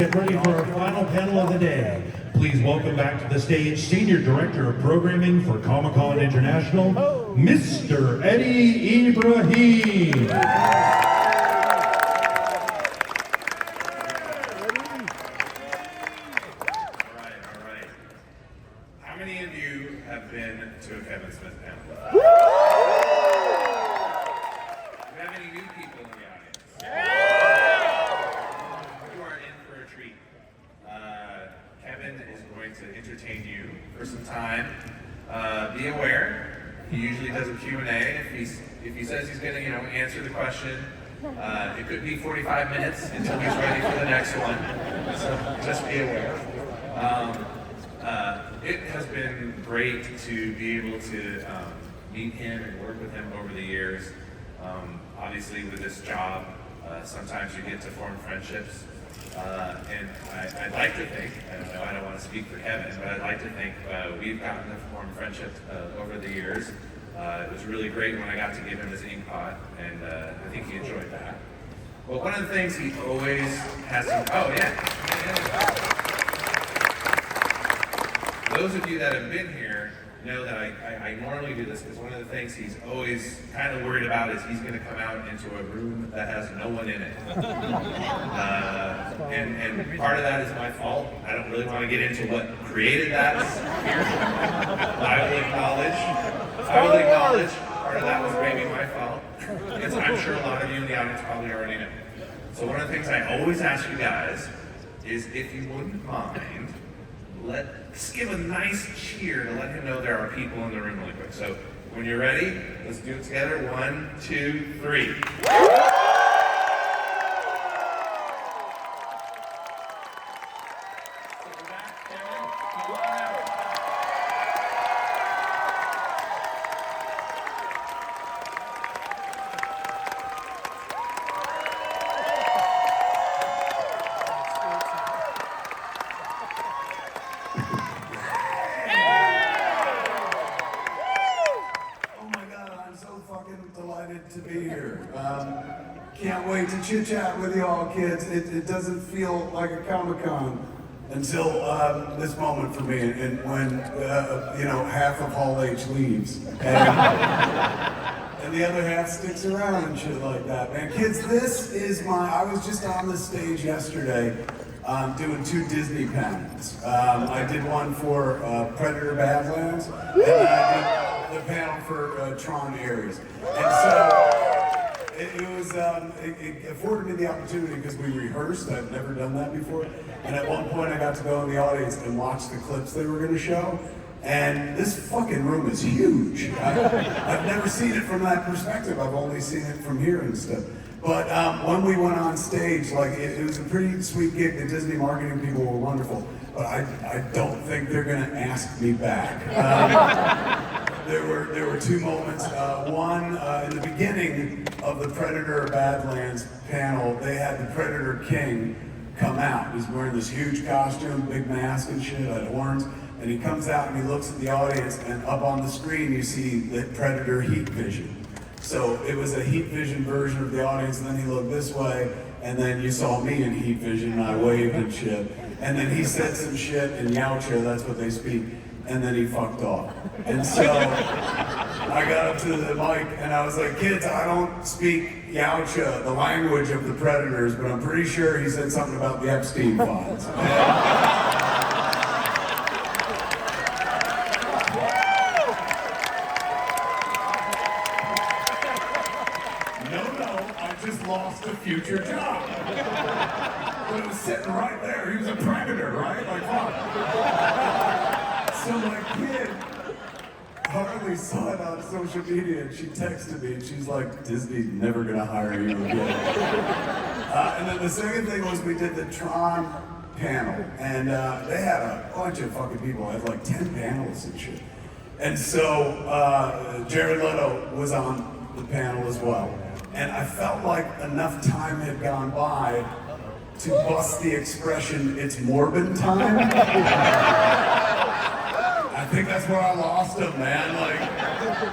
get ready for our final panel of the day. Please welcome back to the stage Senior Director of Programming for Comic-Con International, Mr. Eddie Ibrahim. How many of you have been to a Kevin Smith panel? Do you have any new people in the audience? You are in for a treat. Kevin is going to entertain you for some time. Be aware, he usually does a Q&A. If he says he's going to, answer the question, it could be 45 minutes until he's ready for the next one. So just be aware. It has been great to be able to meet him and work with him over the years. Obviously, with this job, sometimes you get to form friendships. And I'd like to think, I don't want to speak for Kevin, but I'd like to think we've gotten to form friendships over the years. It was really great when I got to give him his ink pot, and I think he enjoyed that. But one of the things he always has to, those of you that have been here know that I normally do this because one of the things he's always kind of worried about is he's going to come out into a room that has no one in it. And part of that is my fault. I don't really want to get into what created that here. I will acknowledge part of that was maybe my fault. Because I'm sure a lot of you in the audience probably already know. So one of the things I always ask you guys is if you wouldn't mind, let's give a nice cheer to let him know there are people in the room really quick. So when you're ready, let's do it together. 1, 2, 3. To be here. Can't wait to chit chat with y'all kids. It doesn't feel like a Comic-Con until this moment for me, and when half of Hall H leaves and the other half sticks around and shit like that. Man, kids, this is I was just on the stage yesterday doing 2 Disney panels. I did one for Predator Badlands, and then I did the panel for Tron Ares. And so it afforded me the opportunity because we rehearsed. I've never done that before. And at one point I got to go in the audience and watch the clips they were going to show. And this fucking room is huge. I've never seen it from that perspective. I've only seen it from here and stuff. But when we went on stage, it was a pretty sweet gig. The Disney marketing people were wonderful. But I don't think they're going to ask me back. There were 2 moments. One, in the beginning of the Predator Badlands panel, they had the Predator King come out. He's wearing this huge costume, big mask and shit, had horns, and he comes out and he looks at the audience, and up on the screen you see the Predator Heat Vision. So it was a Heat Vision version of the audience, and then he looked this way, and then you saw me in Heat Vision, and I waved and shit. And then he said some shit in Yautja, that's what they speak. And then he fucked off. And so I got up to the mic and I was like, kids, I don't speak Yautja, the language of the Predators, but I'm pretty sure he said something about the Epstein files. No, I just lost a future job. But it was sitting right there. He was a predator, right? Like, fuck. So my kid, Harley, saw it on social media, and she texted me, and she's like, Disney's never gonna hire you again. And then the second thing was we did the Tron panel, and they had a bunch of fucking people. I had like 10 panelists and shit. And so Jared Leto was on the panel as well. And I felt like enough time had gone by to bust the expression, it's Morbin time. I think that's where I lost him, man. Like,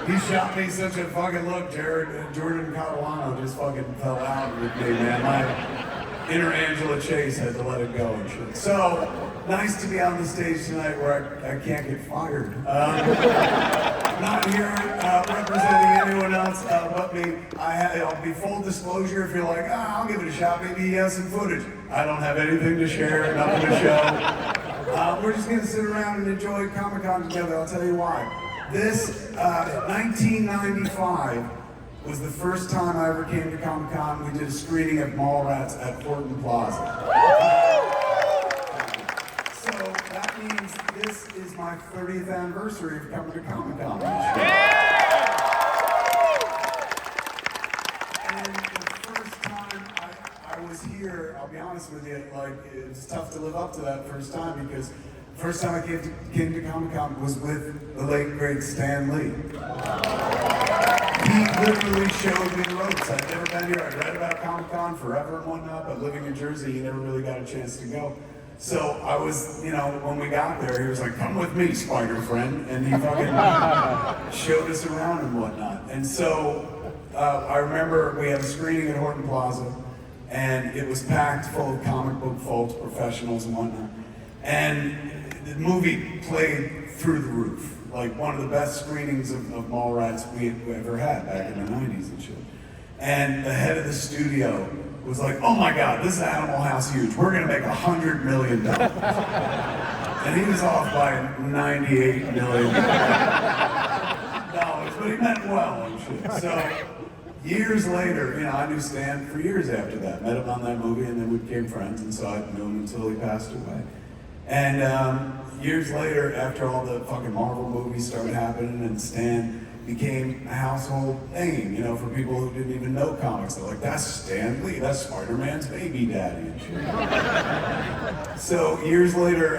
he shot me such a fucking look. Jordan Catalano just fucking fell out with me, man. inner Angela Chase had to let it go and shit. So, nice to be on the stage tonight where I can't get fired. Not here representing anyone else but me. I'll be full disclosure if you're like, I'll give it a shot, maybe he has some footage. I don't have anything to share, nothing to show. We're just gonna sit around and enjoy Comic-Con together, I'll tell you why. This, 1995, was the first time I ever came to Comic-Con. We did a screening of Mallrats at Horton Plaza. So that means this is my 30th anniversary of coming to Comic-Con. And the first time I was here, I'll be honest with you, like, it was tough to live up to that first time because the first time I came to Comic-Con was with the late, great Stan Lee. He literally showed me the ropes. I'd never been here. I'd read about Comic-Con forever and whatnot, but living in Jersey, he never really got a chance to go. So I was, when we got there, he was like, come with me, spider friend. And he fucking showed us around and whatnot. And so I remember we had a screening at Horton Plaza, and it was packed full of comic book folks, professionals and whatnot. And the movie played through the roof. Like one of the best screenings of Mallrats we ever had back in the 90s and shit. And the head of the studio was like, oh my God, this is Animal House huge. We're gonna make $100 million. And he was off by $98 million. But he meant well and shit. So years later, I knew Stan for years after that. Met him on that movie and then we became friends, and so I knew him until he passed away. And years later, after all the fucking Marvel movies started happening and Stan became a household name, for people who didn't even know comics. They're like, that's Stan Lee, that's Spider-Man's baby daddy and shit. So years later,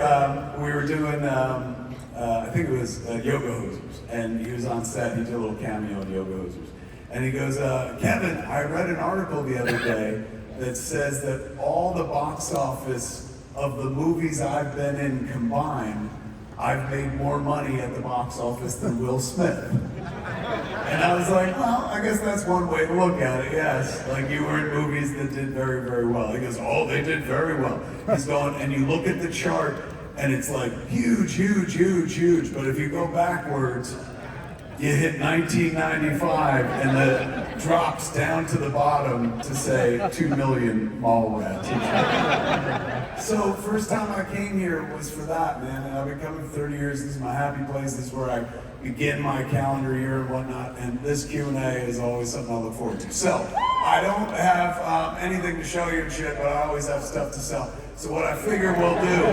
we were doing, I think it was Yoga Hosers, and he was on set, he did a little cameo in Yoga Hosers. And he goes, Kevin, I read an article the other day that says that all the box office of the movies I've been in combined, I've made more money at the box office than Will Smith. And I was like, well, I guess that's one way to look at it, yes. Like, you were in movies that did very, very well. He goes, oh, they did very well. He's going, and you look at the chart, and it's like huge, huge, huge, huge. But if you go backwards, you hit 1995, and it drops down to the bottom to say 2 million Mallrats. So first time I came here was for that, man, and I've been coming for 30 years. This is my happy place. This is where I begin my calendar year and whatnot, and this Q&A is always something I look forward to. So I don't have anything to show you and shit, but I always have stuff to sell. So what I figure we'll do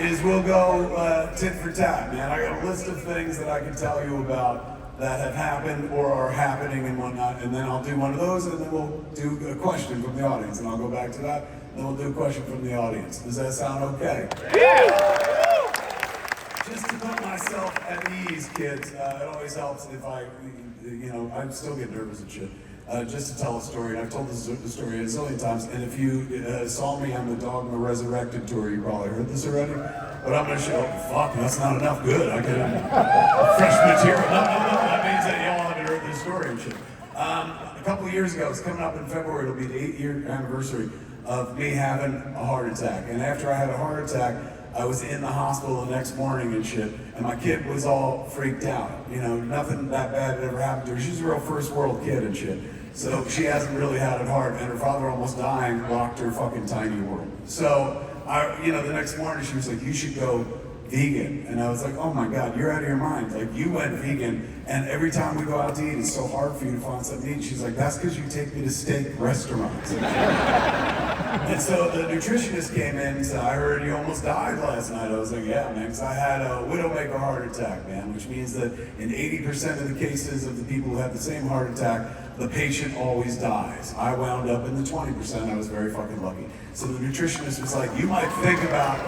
is we'll go tit for tat, man. I got a list of things that I can tell you about that have happened or are happening and whatnot, and then I'll do one of those, and then we'll do a question from the audience, and I'll go back to that, and then we'll do a question from the audience. Does that sound okay? Yeah! Just to put myself at ease, kids, it always helps if I still get nervous and shit. Just to tell a story, and I've told this story a zillion times, and if you saw me on the Dogma Resurrected tour, you probably heard this already, but I'm gonna show, fuck, that's not enough good, I get fresh material. No, that means that y'all haven't heard this story and shit. A couple of years ago, it's coming up in February, it'll be the 8-year anniversary of me having a heart attack, and after I had a heart attack, I was in the hospital the next morning and shit, and my kid was all freaked out. Nothing that bad had ever happened to her. She's a real first world kid and shit. So she hasn't really had it hard, and her father almost dying rocked her fucking tiny world. So, the next morning she was like, you should go vegan. And I was like, oh my God, you're out of your mind. Like, you went vegan, and every time we go out to eat, it's so hard for you to find something to eat. She's like, that's because you take me to steak restaurants. And so the nutritionist came in and said, I heard you almost died last night. I was like, yeah, man, because I had a widowmaker heart attack, man, which means that in 80% of the cases of the people who have the same heart attack, the patient always dies. I wound up in the 20%. I was very fucking lucky. So the nutritionist was like, you might think about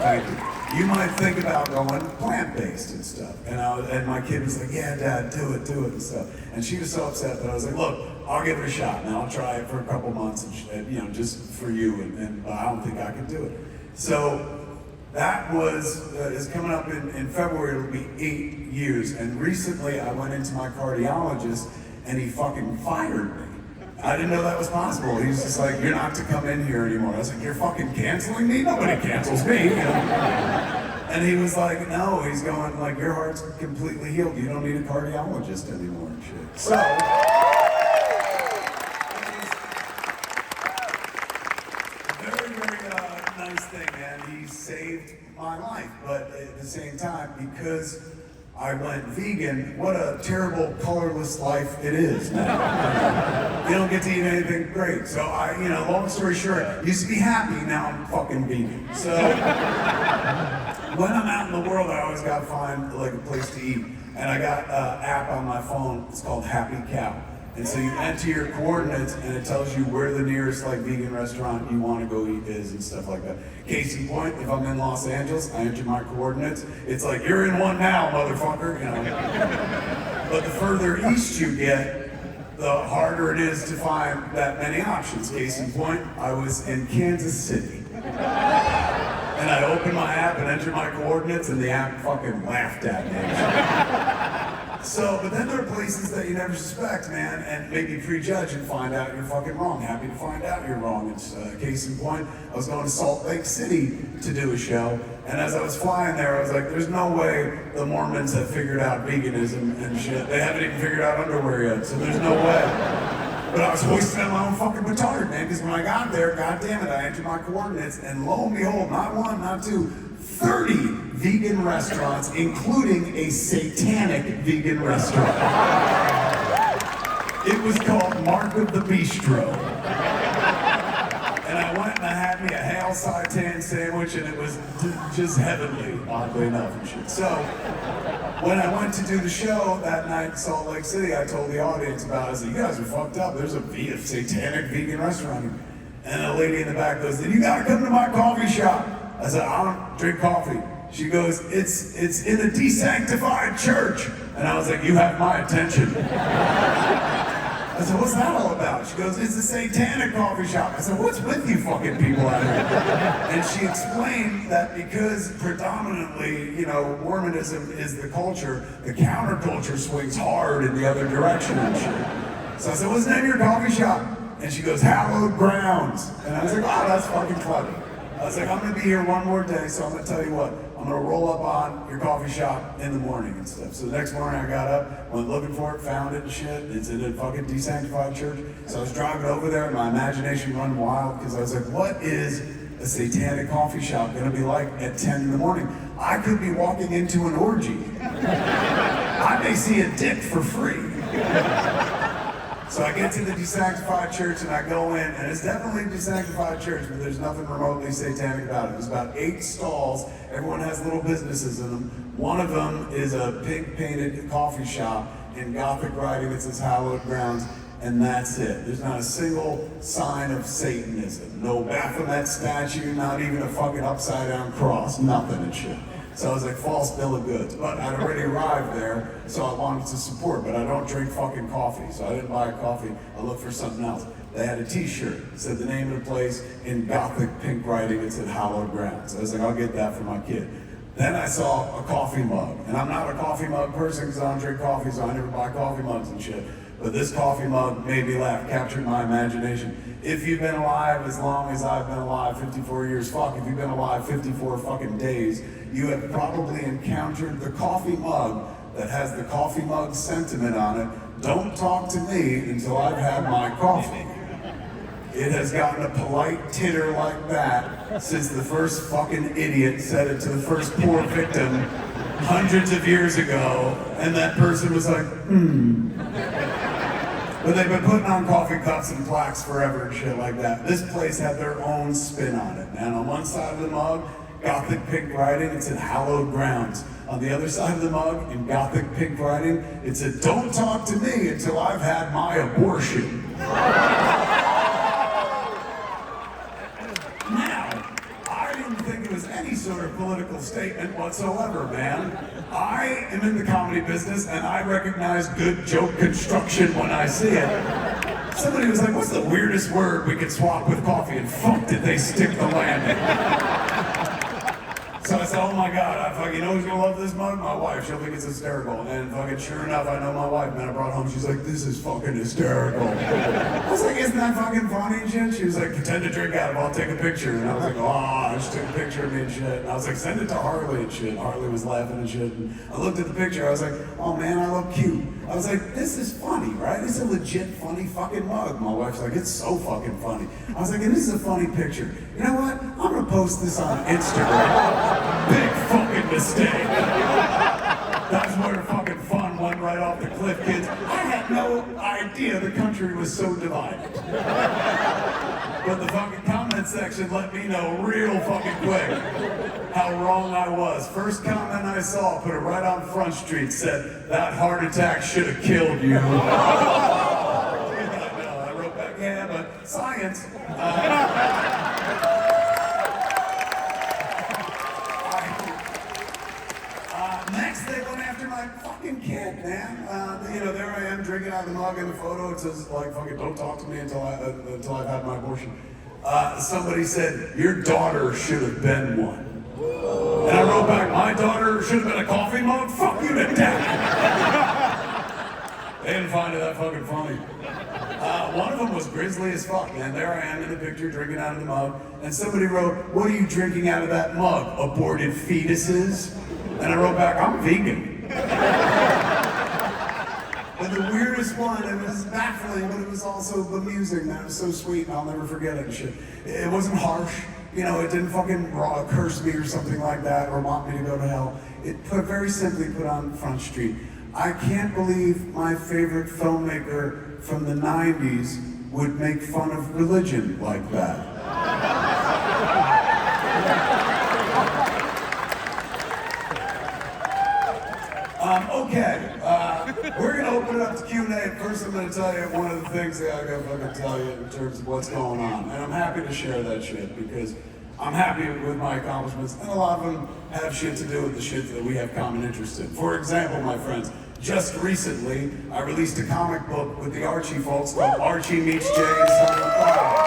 going plant-based and stuff. And my kid was like, yeah, Dad, do it and stuff. And she was so upset that I was like, look, I'll give it a shot, and I'll try it for a couple months, and just for you, and I don't think I can do it. So that is coming up in February. It'll be 8 years. And recently I went into my cardiologist, and he fucking fired me. I didn't know that was possible. He's just like, you're not to come in here anymore. I was like, you're fucking canceling me? Nobody cancels me. You know? And he was like, no, he's going like, your heart's completely healed. You don't need a cardiologist anymore and shit. So, very, very nice thing, man. He saved my life, but at the same time, because I went vegan, what a terrible, colorless life it is now. You don't get to eat anything great. So long story short, used to be happy, now I'm fucking vegan. So when I'm out in the world, I always gotta find like a place to eat. And I got an app on my phone, it's called Happy Cow. And so you enter your coordinates and it tells you where the nearest like vegan restaurant you want to go eat is and stuff like that. Case in point, if I'm in Los Angeles, I enter my coordinates. It's like, you're in one now, motherfucker. You know. But the further east you get, the harder it is to find that many options. Case in point, I was in Kansas City. And I opened my app and entered my coordinates and the app fucking laughed at me. So, but then there are places that you never suspect, man, and maybe prejudge and find out you're fucking wrong. Happy to find out you're wrong. It's case in point, I was going to Salt Lake City to do a show, and as I was flying there, I was like, there's no way the Mormons have figured out veganism and shit. They haven't even figured out underwear yet, so there's no way. But I was hoisting on my own fucking petard, man, because when I got there, god damn it, I entered my coordinates, and lo and behold, not one, not two, 30 vegan restaurants, including a satanic vegan restaurant. It was called Mark of the Bistro. And I went and I had me a Hail Seitan sandwich, and it was just heavenly, oddly enough and shit. So, when I went to do the show that night in Salt Lake City, I told the audience about it. I said, you guys are fucked up. There's a satanic vegan restaurant here. And a lady in the back goes, then you gotta come to my coffee shop. I said, I don't drink coffee. She goes, it's in a desanctified church. And I was like, you have my attention. I said, what's that all about? She goes, it's a satanic coffee shop. I said, what's with you fucking people out here? And she explained that because predominantly, Mormonism is the culture, the counterculture swings hard in the other direction and shit. So I said, what's the name of your coffee shop? And she goes, Hallowed Grounds. And I was like, oh, that's fucking clever. I was like, I'm gonna be here one more day, so I'm gonna tell you what, I'm gonna roll up on your coffee shop in the morning and stuff. So the next morning I got up, went looking for it, found it and shit. It's in a fucking desanctified church. So I was driving over there and my imagination running wild because I was like, what is a satanic coffee shop gonna be like at 10 in the morning? I could be walking into an orgy. I may see a dick for free. So I get to the desanctified church and I go in, and it's definitely a desanctified church, but there's nothing remotely satanic about it. There's about 8 stalls. Everyone has little businesses in them. One of them is a pink-painted coffee shop in Gothic writing that says Hallowed Grounds, and that's it. There's not a single sign of Satanism. No Baphomet statue, not even a fucking upside-down cross, nothing and shit. So I was like, false bill of goods. But I'd already arrived there, so I wanted to support, but I don't drink fucking coffee, so I didn't buy a coffee. I looked for something else. They had a t-shirt, it said the name of the place in Gothic pink writing, it said Hallowed Grounds. I was like, I'll get that for my kid. Then I saw a coffee mug, and I'm not a coffee mug person because I don't drink coffee, so I never buy coffee mugs and shit. But this coffee mug made me laugh, captured my imagination. If you've been alive as long as I've been alive, 54 years, fuck, if you've been alive 54 fucking days, you have probably encountered the coffee mug that has the coffee mug sentiment on it. Don't talk to me until I've had my coffee. It has gotten a polite titter like that since the first fucking idiot said it to the first poor victim hundreds of years ago, and that person was like, But they've been putting on coffee cups and plaques forever and shit like that. This place had their own spin on it, man. On one side of the mug, Gothic pink writing, it said Hallowed Grounds. On the other side of the mug, in Gothic pink writing, it said, don't talk to me until I've had my abortion. Now, I didn't think it was any sort of political statement whatsoever, man. I am in the comedy business and I recognize good joke construction when I see it. Somebody was like, what's the weirdest word we could swap with coffee? And fuck, did they stick the landing. So I I said, oh my God, I fucking know who's gonna love this mug? My wife, she'll think it's hysterical. And fucking sure enough, I know my wife, man, I brought it home, she's like, this is fucking hysterical. I was like, isn't that fucking funny and shit? She was like, pretend to drink out of it, I'll take a picture. And I was like, oh, she took a picture of me and shit. And I was like, send it to Harley and shit. Harley was laughing and shit. And I looked at the picture, I was like, oh man, I look cute. I was like, this is funny, right? It's a legit funny fucking mug. My wife's like, it's so fucking funny. I was like, and this is a funny picture. You know what? I'm gonna post this on Instagram. Big fucking mistake. That's where fucking fun went right off the cliff, kids. I had no idea the country was so divided. But the fucking comment section let me know real fucking quick how wrong I was. First comment I saw, put it right on Front Street, said, that heart attack should have killed you. I wrote back, yeah, but science. Next, they went after my fucking kid, man. There I am drinking out of the mug in the photo. It says, like, fucking don't talk to me until I've had my abortion. Somebody said, your daughter should have been one. And I wrote back, my daughter should have been a coffee mug? Fuck you to death. They didn't find it that fucking funny. One of them was grisly as fuck, and there I am in the picture drinking out of the mug, and somebody wrote, what are you drinking out of that mug? Aborted fetuses? And I wrote back, I'm vegan. But the weirdest one, it was baffling, but it was also bemusing, man. It was so sweet, and I'll never forget it and shit. It wasn't harsh, it didn't fucking curse me or something like that, or want me to go to hell. It very simply put on Front Street, I can't believe my favorite filmmaker from the 90s would make fun of religion like that. We're gonna open it up to Q&A. First, I'm gonna tell you one of the things that I gotta fucking tell you in terms of what's going on. And I'm happy to share that shit because I'm happy with my accomplishments, and a lot of them have shit to do with the shit that we have common interest in. For example, my friends, just recently, I released a comic book with the Archie folks called Archie Meets Jay and Silent Fire.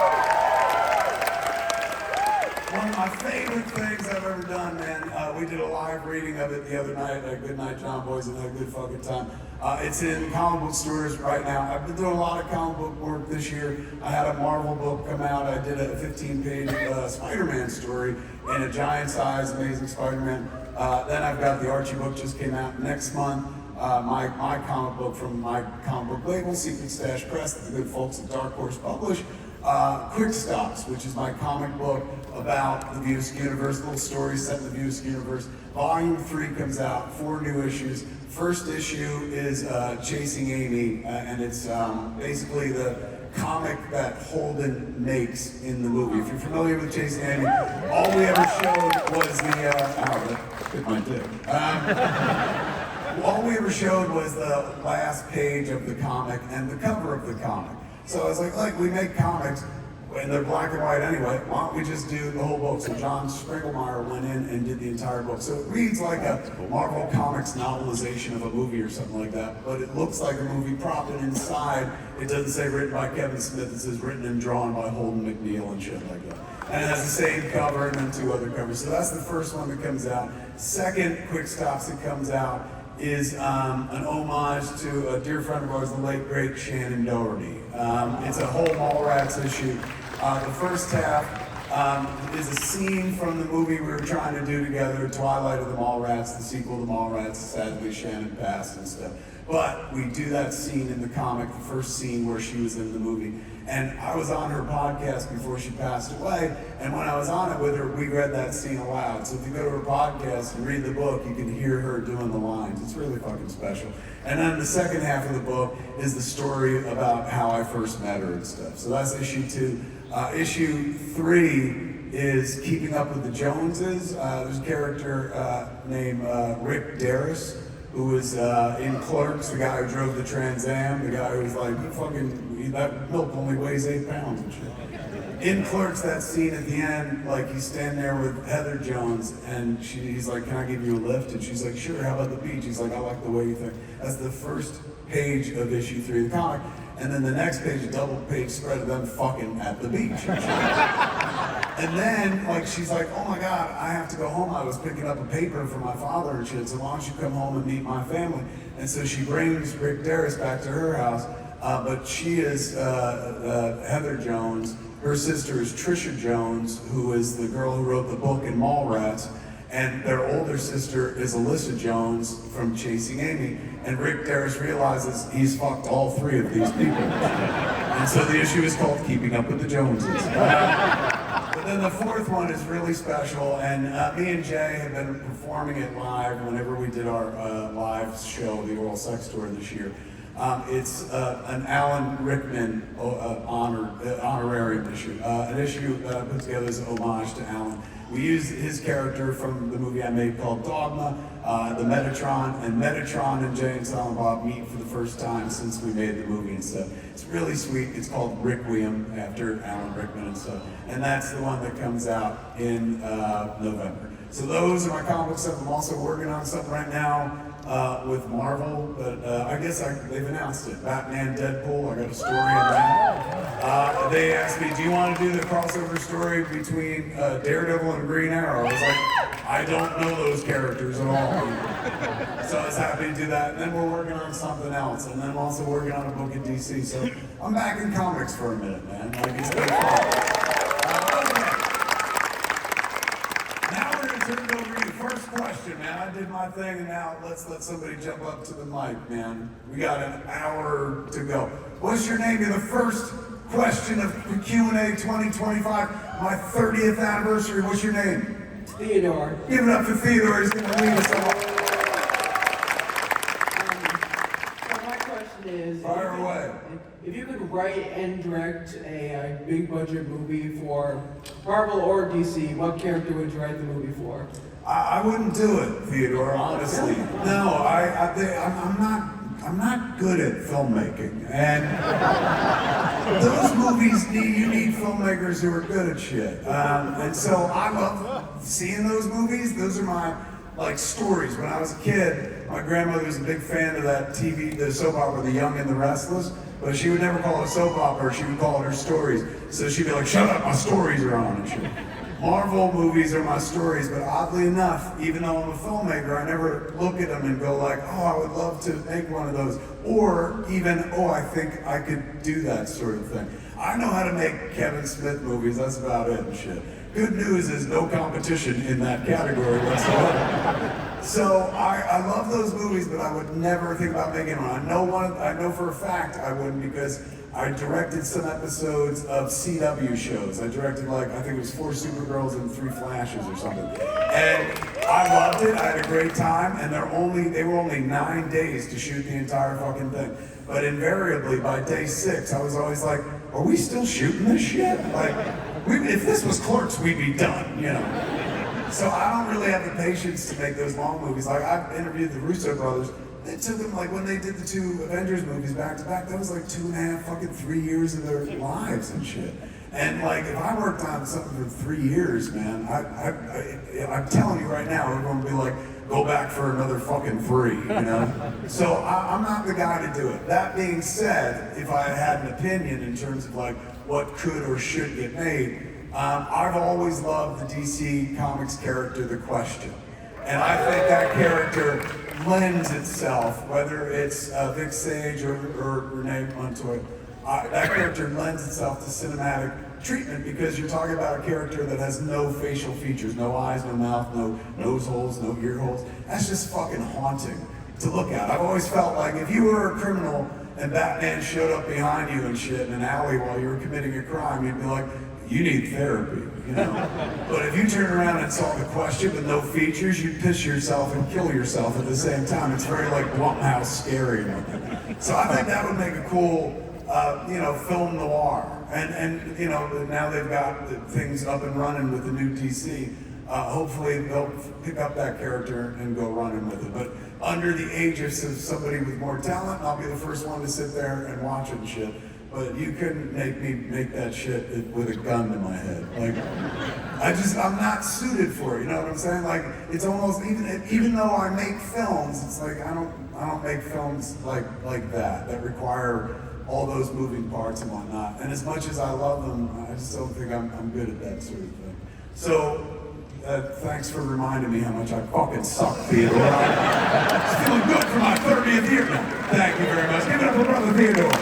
One of my favorite things I've ever done, man. We did a live reading of it the other night at Good Night John Boys and had a good fucking time. It's in comic book stores right now. I've been doing a lot of comic book work this year. I had a Marvel book come out. I did a 15-page Spider-Man story in a giant-sized Amazing Spider-Man. Then I've got the Archie book just came out next month. My comic book from my comic book label, Secret Stash Press, that the good folks at Dark Horse publish. Quick Stops, which is my comic book about the Views universe, little stories set in the Views universe. Volume 3 comes out, 4 new issues. First issue is Chasing Amy, and it's basically the comic that Holden makes in the movie. If you're familiar with Chasing Amy, all we ever showed was the, all we ever showed was the last page of the comic and the cover of the comic. So I was like, we make comics, and they're black and white anyway, why don't we just do the whole book? So John Springelmeyer went in and did the entire book. So it reads like a Marvel Comics novelization of a movie or something like that, but it looks like a movie prop, and inside, it doesn't say written by Kevin Smith, it says written and drawn by Holden McNeil and shit like that. And it has the same cover and then 2 other covers. So that's the first one that comes out. Second Quick Stops that comes out is an homage to a dear friend of ours, the late, great Shannon Doherty. It's a whole Mallrats issue. The first half is a scene from the movie we were trying to do together, Twilight of the Mallrats, the sequel to Mallrats. Sadly, Shannon passed and stuff. But we do that scene in the comic, the first scene where she was in the movie. And I was on her podcast before she passed away, and when I was on it with her, we read that scene aloud. So if you go to her podcast and read the book, you can hear her doing the lines. It's really fucking special. And then the second half of the book is the story about how I first met her and stuff. So that's issue 2. Issue 3 is Keeping Up with the Joneses. There's a character named Rick Darris, who was in Clerks, the guy who drove the Trans Am, the guy who was like, that milk only weighs 8 pounds and shit. In Clerks, that scene at the end, like he's standing there with Heather Jones, and he's like, can I give you a lift? And she's like, sure, how about the beach? He's like, I like the way you think. That's the first page of issue 3 of the comic. And then the next page, a double page spread of them fucking at the beach. And then, like, she's like, oh my God, I have to go home. I was picking up a paper for my father and shit, so why don't you come home and meet my family? And so she brings Rick Derris back to her house, but she is Heather Jones. Her sister is Trisha Jones, who is the girl who wrote the book in Mallrats. And their older sister is Alyssa Jones from Chasing Amy. And Rick Derris realizes he's fucked all three of these people. And so the issue is called Keeping Up with the Joneses. But then the fourth one is really special, and me and Jay have been performing it live whenever we did our live show, the Oral Sex Tour this year. It's an Alan Rickman honorarium issue, an issue that I put together as an homage to Alan. We used his character from the movie I made called Dogma, the Metatron, and Metatron and Jay and Silent Bob meet for the first time since we made the movie and stuff. It's really sweet. It's called Requiem after Alan Rickman and stuff. And that's the one that comes out in November. So those are my comic stuff. I'm also working on something right now with Marvel, but I guess they've announced it. Batman, Deadpool, I got a story in that. They asked me, do you want to do the crossover story between Daredevil and Green Arrow? I was like, I don't know those characters at all. So I was happy to do that. And then we're working on something else. And then I'm also working on a book at DC. So I'm back in comics for a minute, man. Like, it's been fun. Turn it over to you. First question, man. I did my thing, and now let's let somebody jump up to the mic, man. We got an hour to go. What's your name? You're the first question of Q&A 2025, my 30th anniversary. What's your name? Theodore. Give it up to Theodore. He's going to lead us off. So my question is, Fire away. If you could write and direct a big budget movie for Marvel or DC, what character would you write the movie for? I wouldn't do it, Theodore, honestly. No, I'm not good at filmmaking, and those movies you need filmmakers who are good at shit. And so I love seeing those movies. Those are my stories. When I was a kid, my grandmother was a big fan of that the soap opera, The Young and the Restless. But she would never call it a soap opera, she would call it her stories. So she'd be like, shut up, my stories are on and shit. Marvel movies are my stories, but oddly enough, even though I'm a filmmaker, I never look at them and go like, oh, I would love to make one of those. Or even, oh, I think I could do that sort of thing. I know how to make Kevin Smith movies, that's about it and shit. Good news is no competition in that category whatsoever. So I love those movies, but I would never think about making one. I know for a fact I wouldn't, because I directed some episodes of CW shows. I directed I think it was 4 Supergirls and 3 Flashes or something. And I loved it, I had a great time, and they were only 9 days to shoot the entire fucking thing. But invariably, by day 6, I was always like, are we still shooting this shit? If this was Clerks, we'd be done, you know? So I don't really have the patience to make those long movies. I've interviewed the Russo brothers. It took them, when they did the 2 Avengers movies back to back, that was 2.5, fucking 3 years of their lives and shit. And if I worked on something for 3 years, man, I'm telling you right now, we're going to be like, go back for another fucking 3, you know? So I'm not the guy to do it. That being said, if I had an opinion in terms of what could or should get made, I've always loved the DC Comics character, The Question. And I think that character lends itself, whether it's Vic Sage or Renee Montoya, that character lends itself to cinematic treatment, because you're talking about a character that has no facial features, no eyes, no mouth, no nose holes, no ear holes. That's just fucking haunting to look at. I've always felt like if you were a criminal and Batman showed up behind you and shit in an alley while you were committing a crime, you'd be like, you need therapy, you know? But if you turn around and saw The Question with no features, you'd piss yourself and kill yourself at the same time. It's very Blumhouse scary. So I think that would make a cool, film noir. And now they've got things up and running with the new DC. Hopefully they'll pick up that character and go running with it. But under the aegis of somebody with more talent, I'll be the first one to sit there and watch it and shit. But you couldn't make me make that shit with a gun to my head. I'm not suited for it. You know what I'm saying? It's almost even though I make films, it's I don't make films like that require all those moving parts and whatnot. And as much as I love them, I just don't think I'm good at that sort of thing. So, thanks for reminding me how much I fucking suck, Theodore. I'm feeling good for my 30th year now. Thank you very much. Give it up for Brother Theodore.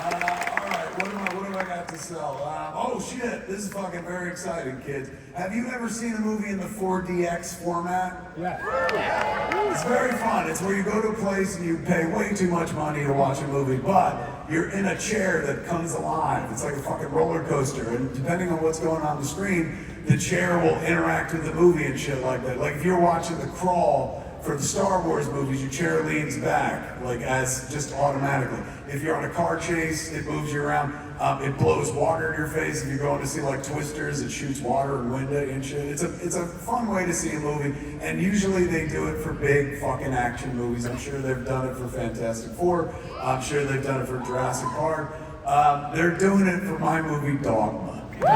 All right, what do I got to sell? Oh shit, this is fucking very exciting, kids. Have you ever seen a movie in the 4DX format? Yeah. It's very fun. It's where you go to a place and you pay way too much money to watch a movie, but you're in a chair that comes alive. It's like a fucking roller coaster, and depending on what's going on the screen, the chair will interact with the movie and shit like that. Like if you're watching The Crawl for the Star Wars movies, your chair leans back, like as just automatically. If you're on a car chase, it moves you around. It blows water in your face. If you're going to see like Twisters, it shoots water and wind and shit. It's a fun way to see a movie, and usually they do it for big fucking action movies. I'm sure they've done it for Fantastic Four. I'm sure they've done it for Jurassic Park. They're doing it for my movie Dogma. It's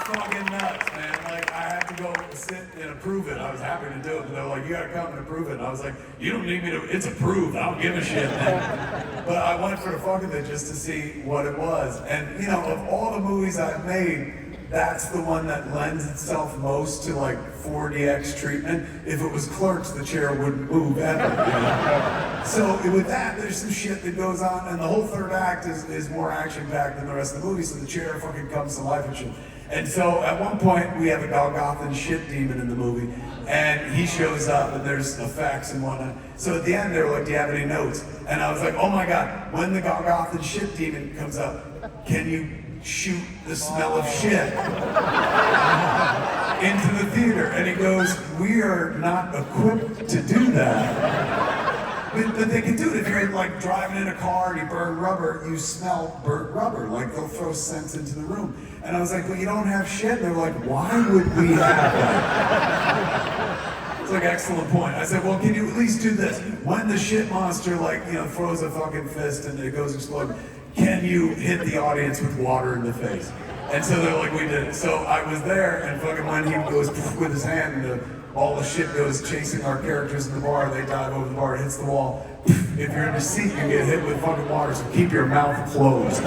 fucking nuts, man. Like I had to go sit and approve it. I was happy to do it, but they're like, you gotta come and approve it. And I was like, you don't need me to, it's approved. I don't give a shit, man. But I went for the fuck of it just to see what it was. And you know, of all the movies I've made, that's the one that lends itself most to like 4DX treatment. If it was Clerks, the chair wouldn't move ever. You know? So with that, there's some shit that goes on, and the whole third act is more action-packed than the rest of the movie, so the chair fucking comes to life and shit. And so at one point, we have a Golgothan shit demon in the movie, and he shows up, and there's effects and whatnot. So at the end, they were like, do you have any notes? And I was like, oh my God, when the Golgothan shit demon comes up, can you shoot the smell of shit into the theater? And he goes, we are not equipped to do that. But they can do it. If you're like driving in a car and you burn rubber, you smell burnt rubber. Like they'll throw scents into the room. And I was like, well, you don't have shit. And they're like, why would we have that? It's like, excellent point. I said, well, can you at least do this? When the shit monster like, throws a fucking fist and it goes exploding, can you hit the audience with water in the face? And so they're like, we did it. So I was there, and fucking when he goes with his hand, and all the shit goes chasing our characters in the bar, they dive over the bar, it hits the wall. If you're in a seat, you get hit with fucking water, so keep your mouth closed.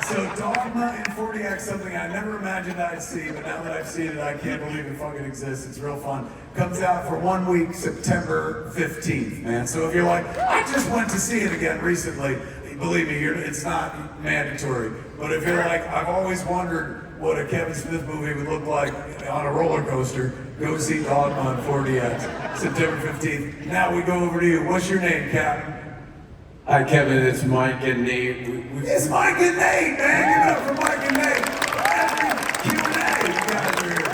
So Dogma in 4DX, something I never imagined I'd see, but now that I've seen it, I can't believe it fucking exists. It's real fun. Comes out for 1 week, September 15th, man. So if you're like, I just went to see it again recently, believe me, it's not mandatory. But if you're like, I've always wondered what a Kevin Smith movie would look like on a roller coaster, go see Dogma on 4DX, September 15th. Now we go over to you. What's your name, Captain? Hi, Kevin. It's Mike and Nate. It's Mike and Nate, man. Give it up for Mike and Nate. Every Q&A, you guys are here.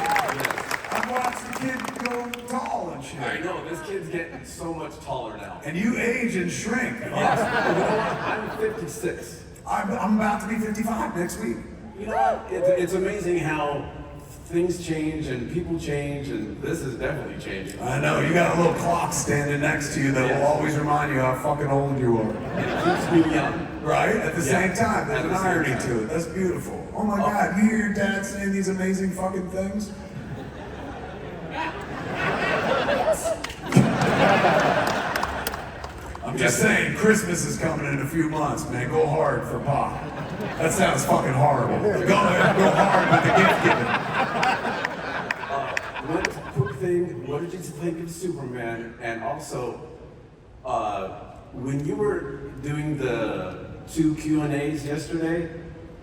I've watched the kid go tall and shit. I know, this kid's getting so much taller now. And you age and shrink. Yes. You know what? I'm 56. I'm about to be 55 next week. You know what? It's amazing how things change and people change, and this is definitely changing. I know, you got a little clock standing next to you that will always remind you how fucking old you are. And it keeps me young. Right? At the same time, there's At an the same irony time. to it. That's beautiful. Oh my God, you hear your dad saying these amazing fucking things? I'm just saying, Christmas is coming in a few months, man. Go hard for Pop. That sounds fucking horrible. Go hard with the gift giving. One quick thing, what did you think of Superman? And also, when you were doing the 2 Q&As yesterday,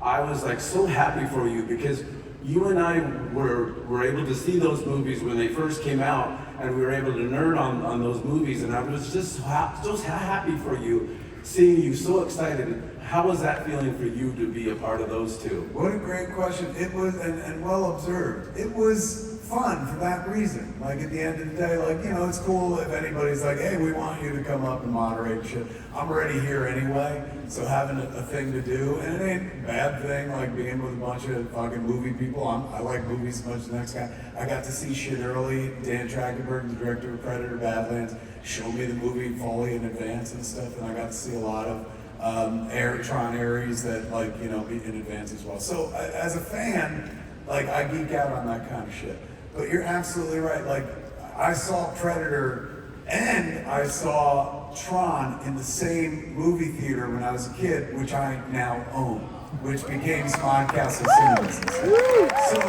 I was like so happy for you because you and I were able to see those movies when they first came out, and we were able to nerd on those movies, and I was just happy for you, seeing you so excited. How was that feeling for you to be a part of those two? What a great question. It was, and well observed. It was fun for that reason. Like at the end of the day, like, it's cool if anybody's like, hey, we want you to come up and moderate shit. I'm already here anyway, so having a thing to do, and it ain't a bad thing, like being with a bunch of fucking movie people. I like movies as much as the next guy. I got to see shit early. Dan Trachtenberg, the director of Predator Badlands, showed me the movie fully in advance and stuff, and I got to see a lot of Tron Ares that, like, in advance as well. So as a fan, like, I geek out on that kind of shit. But you're absolutely right. Like, I saw Predator And I saw Tron in the same movie theater when I was a kid, which I now own, which became Smodcastle Cinemas. So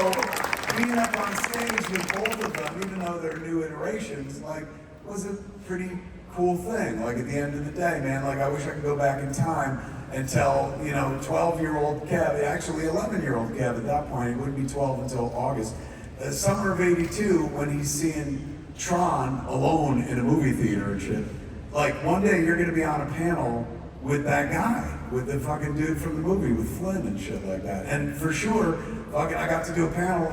being up on stage with both of them, even though they're new iterations, like, was a pretty cool thing. Like, at the end of the day, man, like, I wish I could go back in time and tell, 12-year-old Kev, actually 11-year-old Kev at that point, he wouldn't be 12 until August, summer of '82, when he's seeing Tron alone in a movie theater and shit. Like, one day you're gonna be on a panel with that guy, with the fucking dude from the movie, with Flynn and shit like that. And for sure, fucking, I got to do a panel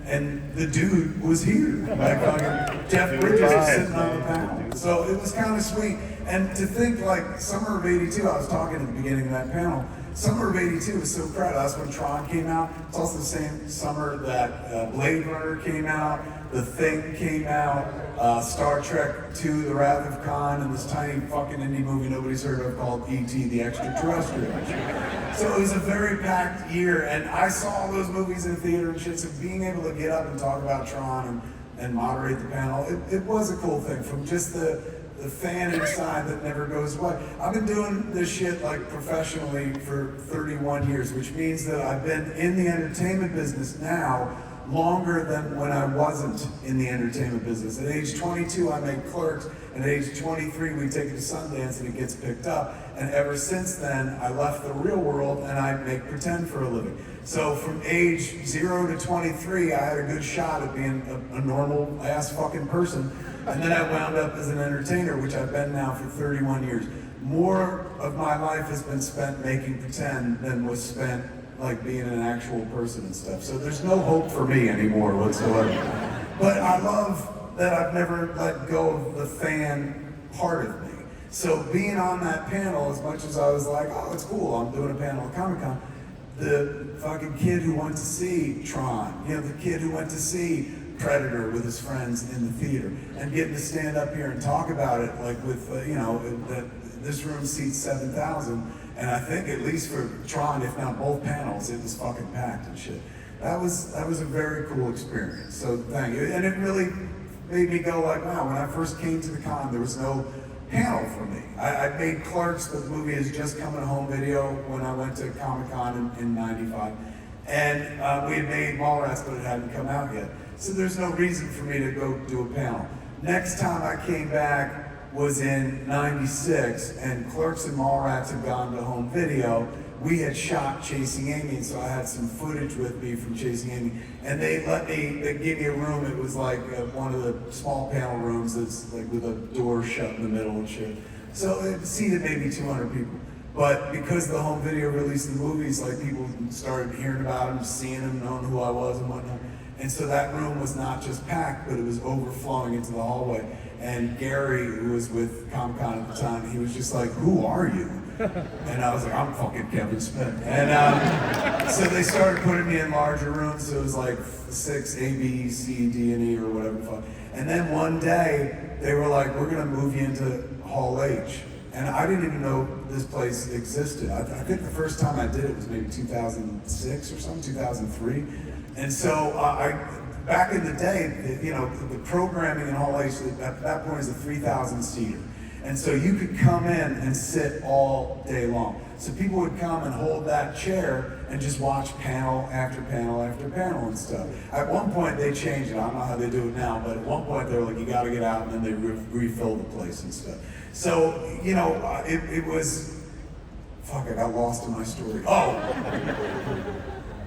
and the dude was here. Like, fucking Jeff Bridges was sitting on the panel. So it was kind of sweet. And to think, like, summer of '82, I was talking at the beginning of that panel, summer of '82 was so crowded. That's when Tron came out. It's also the same summer that Blade Runner came out, The Thing came out, Star Trek II, The Wrath of Khan, and this tiny fucking indie movie nobody's heard of called E.T. the Extraterrestrial. So it was a very packed year, and I saw all those movies in theater and shit, so being able to get up and talk about Tron and moderate the panel, it was a cool thing, from just the fan inside that never goes away. I've been doing this shit like professionally for 31 years, which means that I've been in the entertainment business now longer than when I wasn't in the entertainment business. At age 22, I made Clerks, and at age 23, we take it to Sundance and it gets picked up. And ever since then, I left the real world and I make pretend for a living. So from age 0 to 23, I had a good shot at being a normal ass fucking person. And then I wound up as an entertainer, which I've been now for 31 years. More of my life has been spent making pretend than was spent like being an actual person and stuff. So there's no hope for me anymore whatsoever. But I love that I've never let go of the fan part of me. So being on that panel, as much as I was like, oh, it's cool, I'm doing a panel at Comic-Con, the fucking kid who went to see Tron, the kid who went to see Predator with his friends in the theater, and getting to stand up here and talk about it, like with, this room seats 7,000, and I think at least for Tron, if not both panels, it was fucking packed and shit. That was a very cool experience, so thank you. And it really made me go like, wow, when I first came to the con, there was no panel for me. I made Clerks, but the movie is just coming home video when I went to Comic-Con in '95. And we had made Mallrats, but it hadn't come out yet. So there's no reason for me to go do a panel. Next time I came back was in '96, and Clerks and Mallrats had gone to home video. We had shot Chasing Amy, and so I had some footage with me from Chasing Amy. And they gave me a room. It was like one of the small panel rooms that's like with a door shut in the middle and shit. So it seated maybe 200 people. But because the home video released the movies, like people started hearing about them, seeing them, knowing who I was and whatnot. And so that room was not just packed, but it was overflowing into the hallway. And Gary, who was with Comic-Con at the time, he was just like, who are you? And I was like, I'm fucking Kevin Smith. And so they started putting me in larger rooms, so it was like 6, A, B, C, D, and E, or whatever the fuck. And then one day, they were like, we're gonna move you into Hall H. And I didn't even know this place existed. I think the first time I did it was maybe 2006 or something, 2003. And so back in the day, the programming in Hall H at that point is a 3,000 seater. And so you could come in and sit all day long. So people would come and hold that chair and just watch panel after panel after panel and stuff. At one point they changed it. I don't know how they do it now, but at one point they were like, you gotta get out, and then they refill the place and stuff. So, it was, fuck, I got lost in my story. Oh!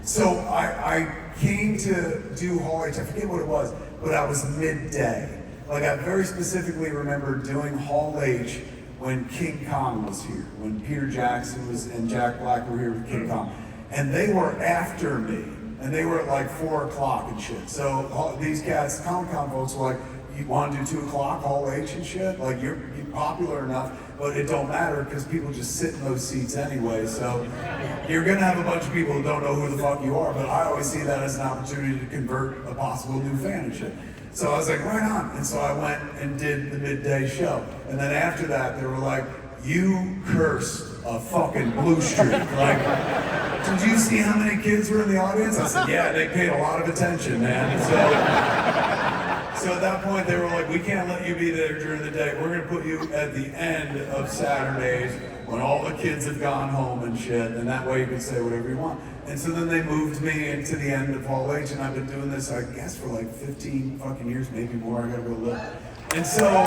So I came to do Hall H, I forget what it was, but I was midday. Like, I very specifically remember doing Hall H when King Kong was here, when Peter Jackson and Jack Black were here with King Kong. And they were after me, and they were at like 4 o'clock and shit. So these cats, Comic-Con folks, were like, you want to do 2 o'clock Hall H and shit? Like, you're popular enough, but it don't matter because people just sit in those seats anyway. So you're gonna have a bunch of people who don't know who the fuck you are, but I always see that as an opportunity to convert a possible new fan and shit. So I was like, right on. And so I went and did the midday show. And then after that, they were like, you cursed a fucking blue streak. Like, did you see how many kids were in the audience? I said, yeah, they paid a lot of attention, man. So So at that point, they were like, we can't let you be there during the day. We're gonna put you at the end of Saturdays when all the kids have gone home and shit, and that way you can say whatever you want. And so then they moved me into the end of Hall H, and I've been doing this, I guess, for like 15 fucking years, maybe more. I gotta go look. And so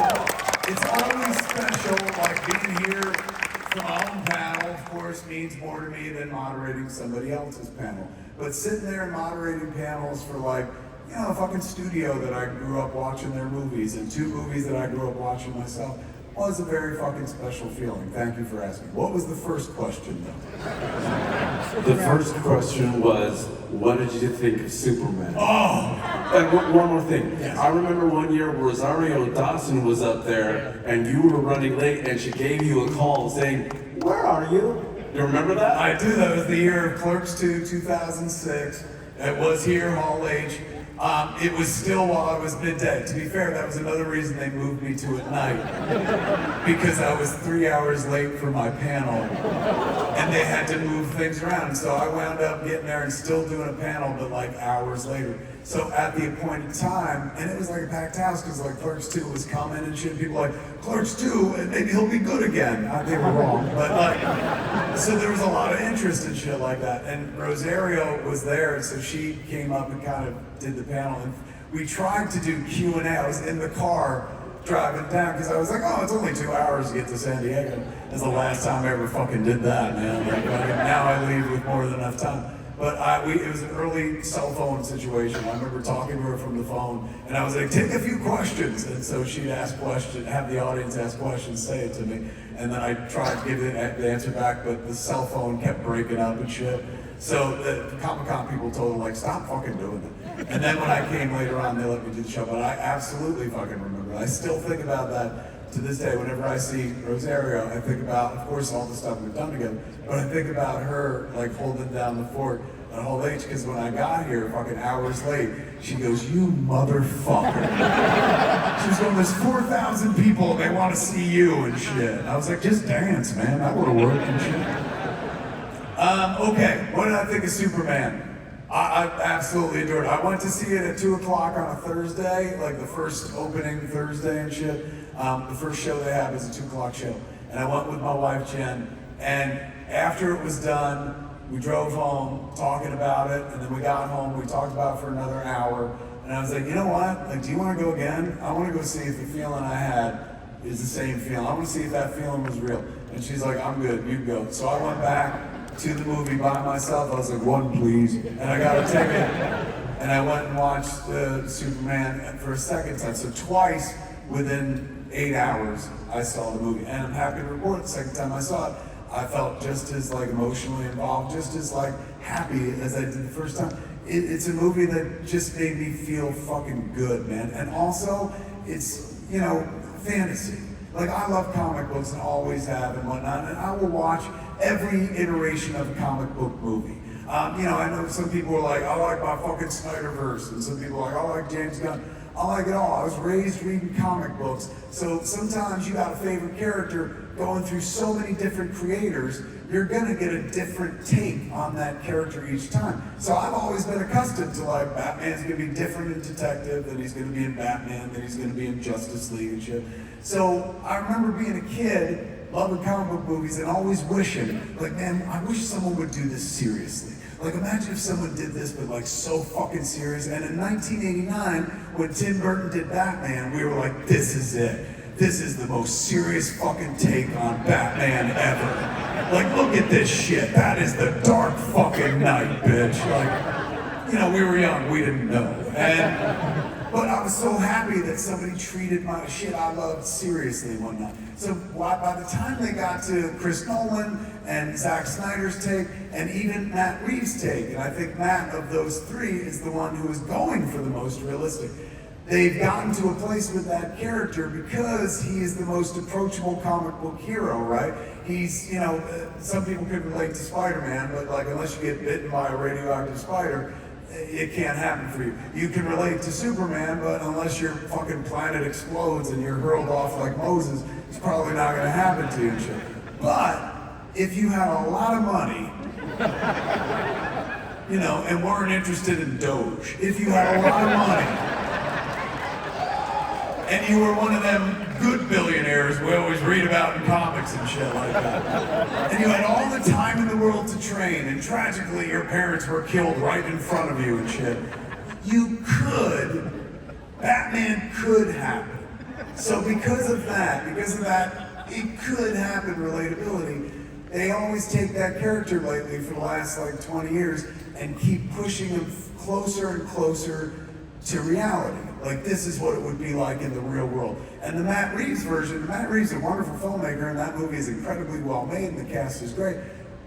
it's always special, like being here for my own panel, of course, means more to me than moderating somebody else's panel. But sitting there and moderating panels for like, you know, a fucking studio that I grew up watching their movies and 2 movies that I grew up watching myself was a very fucking special feeling. Thank you for asking. What was the first question though? The first question was, what did you think of Superman? Oh! And one more thing. Yes. I remember one year Rosario Dawson was up there and you were running late and she gave you a call saying, where are you? You remember that? I do. That was the year of Clerks 2, 2006. It was here, Hall H. It was still while I was midday. To be fair, that was another reason they moved me to at night. Because I was 3 hours late for my panel. And they had to move things around. So I wound up getting there and still doing a panel, but like hours later. So at the appointed time, and it was like a packed house because like Clerks 2 was coming and shit. People were like, Clerks 2, and maybe he'll be good again. They were wrong, but like, so there was a lot of interest in shit like that. And Rosario was there, and so she came up and kind of did the panel. And we tried to do Q&A. I was in the car driving down because I was like, oh, it's only 2 hours to get to San Diego. That's the last time I ever fucking did that, man. Like, now I leave with more than enough time. But it was an early cell phone situation. I remember talking to her from the phone, and I was like, take a few questions. And so she'd ask questions, have the audience ask questions, say it to me. And then I tried to give the answer back, but the cell phone kept breaking up and shit. So the Comic-Con people told her, like, stop fucking doing it. And then when I came later on, they let me do the show. But I absolutely fucking remember it. I still think about that to this day. Whenever I see Rosario, I think about, of course, all the stuff we've done together, but I think about her, like, holding down the fort at Hall H, because when I got here, fucking hours late, she goes, you motherfucker. She was going, there's 4,000 people, and they want to see you and shit. And I was like, just dance, man. That would have worked and shit. Okay, what did I think of Superman? I absolutely adored it. I went to see it at 2 o'clock on a Thursday, like the first opening Thursday and shit. The first show they have is a 2 o'clock show. And I went with my wife, Jen, and after it was done, we drove home talking about it, and then we got home, we talked about it for another hour, and I was like, you know what? Like, do you want to go again? I want to go see if the feeling I had is the same feeling. I want to see if that feeling was real. And she's like, I'm good, you go. So I went back to the movie by myself. I was like, one, please. And I got a ticket, and I went and watched Superman for a second time. So twice within 8 hours, I saw the movie. And I'm happy to report the second time I saw it, I felt just as like emotionally involved, just as like happy as I did the first time. It's a movie that just made me feel fucking good, man. And also, it's, you know, fantasy. Like, I love comic books and always have and whatnot, and I will watch every iteration of a comic book movie. You know, I know some people are like, I like my fucking Snyderverse, and some people are like, I like James Gunn. I like it all. I was raised reading comic books, so sometimes you got a favorite character going through so many different creators, you're gonna get a different take on that character each time. So I've always been accustomed to, like, Batman's gonna be different in Detective than he's gonna be in Batman, than he's gonna be in Justice League and shit. So I remember being a kid, loving comic book movies and always wishing, like, man, I wish someone would do this seriously. Like, imagine if someone did this, but like so fucking serious. And in 1989, when Tim Burton did Batman, we were like, this is it. This is the most serious fucking take on Batman ever. Like, look at this shit. That is the Dark fucking Knight, bitch. Like, you know, we were young, we didn't know. But I was so happy that somebody treated my shit I loved seriously and whatnot. So by the time they got to Chris Nolan and Zack Snyder's take, and even Matt Reeves' take, and I think Matt, of those three, is the one who is going for the most realistic. They've gotten to a place with that character because he is the most approachable comic book hero, right? He's, you know, some people could relate to Spider-Man, but like, unless you get bitten by a radioactive spider, it can't happen for you. You can relate to Superman, but unless your fucking planet explodes and you're hurled off like Moses, it's probably not gonna happen to you and shit. But if you had a lot of money, you know, and weren't interested in Doge, if you had a lot of money, and you were one of them good billionaires we always read about in comics and shit like that. And you had all the time in the world to train, and tragically your parents were killed right in front of you and shit. Batman could happen. So because of that, it could happen, relatability. They always take that character lately for the last like 20 years and keep pushing him closer and closer to reality. Like, this is what it would be like in the real world. And the Matt Reeves version, Matt Reeves is a wonderful filmmaker, and that movie is incredibly well made, and the cast is great,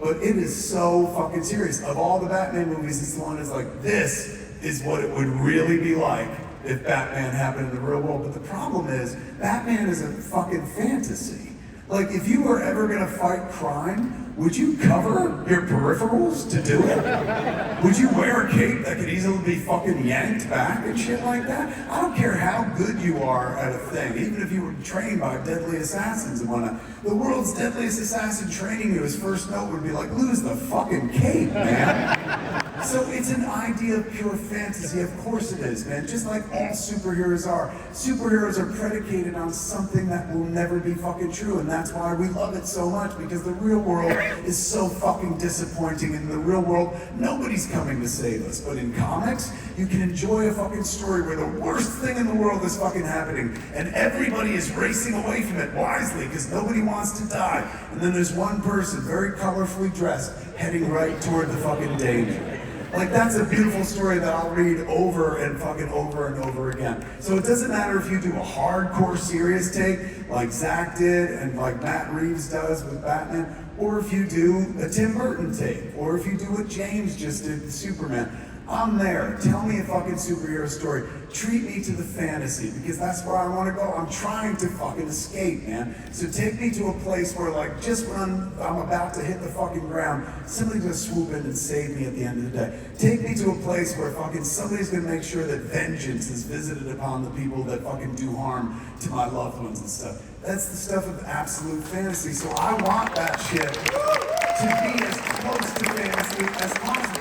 but it is so fucking serious. Of all the Batman movies, it's the one that's like, this is what it would really be like if Batman happened in the real world. But the problem is, Batman is a fucking fantasy. Like, if you were ever gonna fight crime, would you cover your peripherals to do it? Would you wear a cape that could easily be fucking yanked back and shit like that? I don't care how good you are at a thing, even if you were trained by deadly assassins and whatnot. The world's deadliest assassin training you, his first note would be like, lose the fucking cape, man. So it's an idea of pure fantasy. Of course it is, man. Just like all superheroes are. Superheroes are predicated on something that will never be fucking true, and that's why we love it so much, because the real world is so fucking disappointing. In the real world, nobody's coming to save us. But in comics, you can enjoy a fucking story where the worst thing in the world is fucking happening, and everybody is racing away from it wisely, because nobody wants to die. And then there's one person, very colorfully dressed, heading right toward the fucking danger. Like, that's a beautiful story that I'll read over and over again. So it doesn't matter if you do a hardcore serious take, like Zach did and like Matt Reeves does with Batman, or if you do a Tim Burton take, or if you do what James just did with Superman. I'm there. Tell me a fucking superhero story. Treat me to the fantasy, because that's where I want to go. I'm trying to fucking escape, man. So take me to a place where, like, just when I'm about to hit the fucking ground, somebody's gonna swoop in and save me at the end of the day. Take me to a place where fucking somebody's gonna make sure that vengeance is visited upon the people that fucking do harm to my loved ones and stuff. That's the stuff of absolute fantasy. So I want that shit to be as close to fantasy as possible.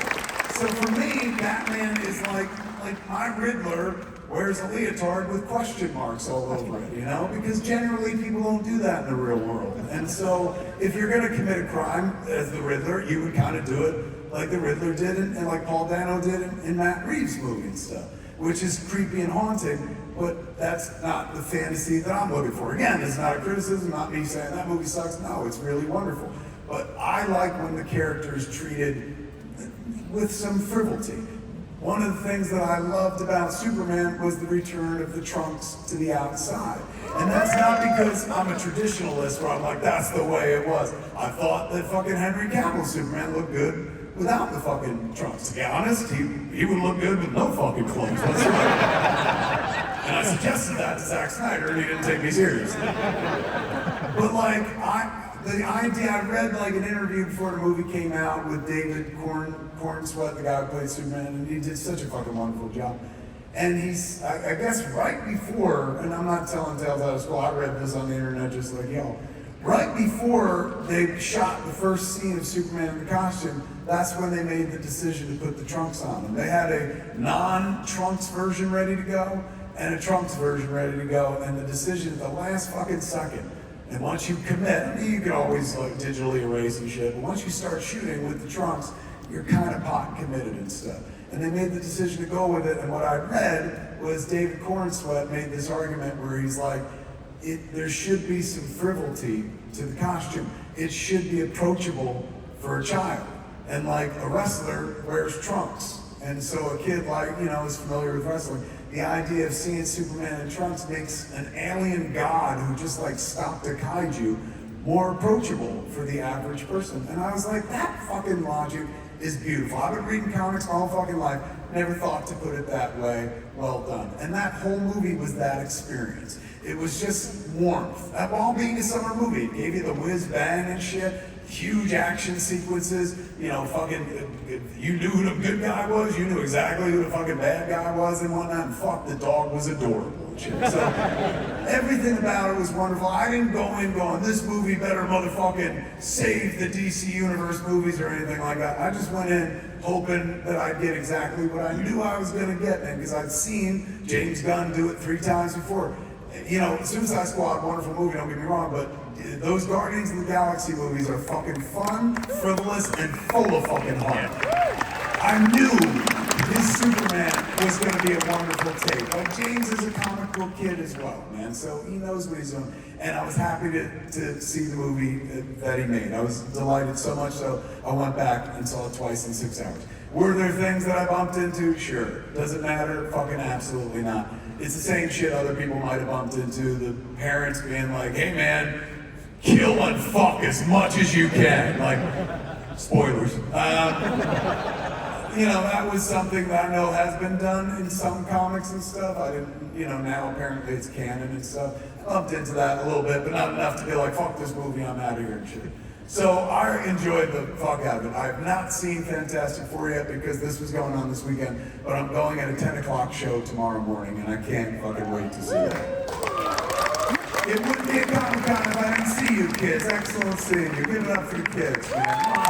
So for me, Batman is like my Riddler wears a leotard with question marks all over it, you know? Because generally people don't do that in the real world. And so if you're gonna commit a crime as the Riddler, you would kind of do it like the Riddler did and like Paul Dano did in Matt Reeves' movie and stuff, which is creepy and haunting, but that's not the fantasy that I'm looking for. Again, it's not a criticism, not me saying that movie sucks. No, it's really wonderful. But I like when the character is treated with some frivolity. One of the things that I loved about Superman was the return of the trunks to the outside. And that's not because I'm a traditionalist where I'm like, that's the way it was. I thought that fucking Henry Cavill's Superman looked good without the fucking trunks. To be honest, he would look good with no fucking clothes whatsoever. And I suggested that to Zack Snyder, and he didn't take me seriously. But like, the idea, I read like an interview before the movie came out with David Cornsweet, the guy who played Superman, and he did such a fucking wonderful job. And he's, I guess right before, and I'm not telling tales out of school, I read this on the internet just like y'all. Right before they shot the first scene of Superman in the costume, that's when they made the decision to put the trunks on him. They had a non-trunks version ready to go, and a trunks version ready to go, and the decision at the last fucking second. And once you commit, I mean, you can always like digitally erase and shit, but once you start shooting with the trunks, you're kind of pot committed and stuff. And they made the decision to go with it, and what I read was David Cornsweet made this argument where he's like, there should be some frivolity to the costume. It should be approachable for a child. And like a wrestler wears trunks. And so a kid like, you know, is familiar with wrestling. The idea of seeing Superman in trunks makes an alien god who just like stopped a kaiju more approachable for the average person. And I was like, that fucking logic is beautiful. I've been reading comics my whole fucking life, never thought to put it that way. Well done. And that whole movie was that experience. It was just warmth. While being a summer movie, it gave you the whiz bang and shit, huge action sequences, you know, fucking, you knew who the good guy was, you knew exactly who the fucking bad guy was and whatnot, and fuck, the dog was adorable and shit. So everything about it was wonderful. I didn't go in going, this movie better motherfucking save the DC Universe movies or anything like that. I just went in hoping that I'd get exactly what I knew I was gonna get, and because I'd seen James Gunn do it 3 times before. you know, Suicide Squad, wonderful movie, don't get me wrong, but those Guardians of the Galaxy movies are fucking fun, frivolous, and full of fucking heart. I knew his Superman was going to be a wonderful take. Like, James is a comic book kid as well, man, so he knows what he's doing. And I was happy to see the movie that he made. I was delighted so much so I went back and saw it twice in 6 hours. Were there things that I bumped into? Sure. Does it matter? Fucking absolutely not. It's the same shit other people might have bumped into. The parents being like, hey man, kill and fuck as much as you can. Like, spoilers. You know, that was something that I know has been done in some comics and stuff. I didn't, you know, now apparently it's canon and stuff. I bumped into that a little bit, but not enough to be like, fuck this movie, I'm out of here and shit. So I enjoyed the fuck out of it. I have not seen Fantastic Four yet because this was going on this weekend, but I'm going at a 10 o'clock show tomorrow morning and I can't fucking wait to see that. It wouldn't be a Comic-Con if I didn't see you kids. Excellent seeing you. Give it up for the kids, man. Come on.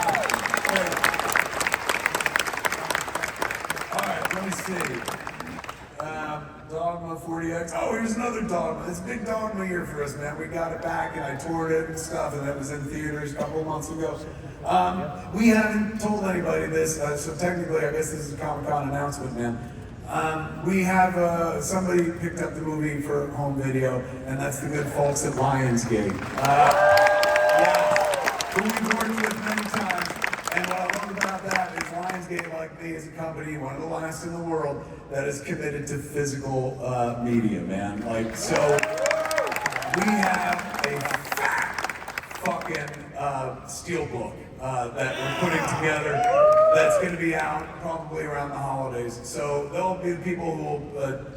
All right, let me see. Dogma 40X. Oh, here's another Dogma. It's a big Dogma year for us, man. We got it back and I toured it and stuff, and it was in theaters a couple of months ago. We haven't told anybody this, so technically I guess this is a Comic-Con announcement, man. We have somebody picked up the movie for home video, and that's the good folks at Lionsgate. Yeah, who we've worked with many times, and what I love about that is Lionsgate, like me, is a company, one of the last in the world, that is committed to physical media, man. Like, so we have a fat fucking steelbook that we're putting together that's going to be out probably around the holidays. So there'll be people who will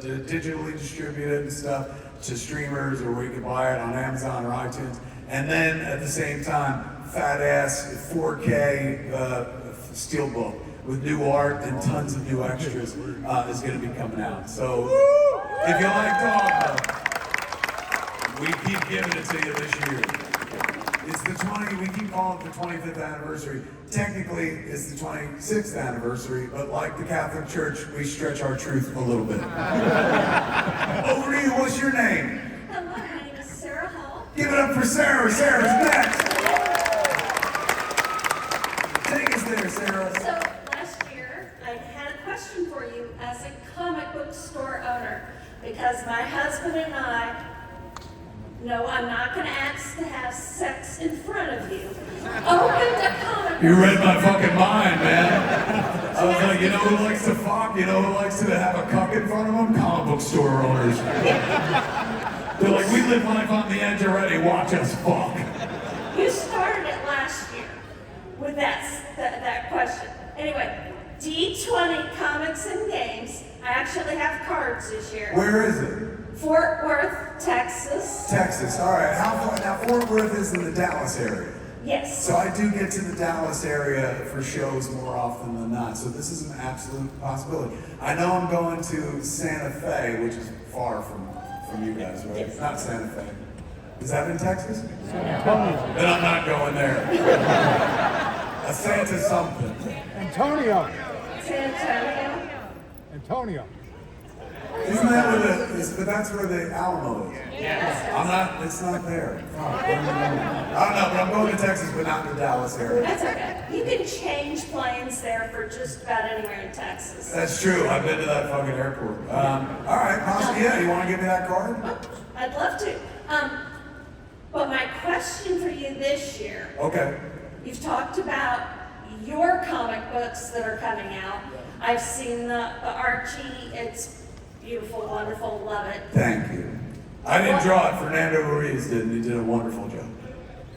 digitally distribute it and stuff to streamers, or where you can buy it on Amazon or iTunes. And then at the same time, fat ass 4K steelbook with new art and tons of new extras is going to be coming out. So if you like Dogma, we keep giving it to you this year. It's the we keep calling it the 25th anniversary. Technically, it's the 26th anniversary, but like the Catholic Church, we stretch our truth a little bit. Over to you, what's your name? Hello, my name is Sarah Hall. Give it up for Sarah. Sarah's next. Take us there, Sarah. So, last year, I had a question for you as a comic book store owner, because my husband and I, no, I'm not going to ask to have sex in front of you. Opened a comic book. You read my fucking mind, man. I was like, you know who likes to fuck? You know who likes to have a cuck in front of them? Comic book store owners. They're like, we live life on the edge already. Watch us fuck. You started it last year with that question. Anyway, D20 Comics and Games. I actually have cards this year. Where is it? Fort Worth, Texas. Texas. All right. How far? Now, Fort Worth is in the Dallas area. Yes. So I do get to the Dallas area for shows more often than not. So this is an absolute possibility. I know I'm going to Santa Fe, which is far from you guys, right? Yes. Not Santa Fe. Is that in Texas? Antonio. Then I'm not going there. A Santa something. Antonio. San Antonio. Antonio. Isn't that where but that's where the Alamo is. Yes. I'm not, it's not there. Fuck. I don't know, but I'm going to Texas, but not in the Dallas area. That's okay. You can change planes there for just about anywhere in Texas. That's true. I've been to that fucking airport. All right, possibly, yeah. You want to give me that card? I'd love to. But my question for you this year, Okay. you've talked about your comic books that are coming out. I've seen the Archie. It's beautiful, wonderful, love it. Thank you. I didn't draw it. Fernando Ruiz did, and he did a wonderful job.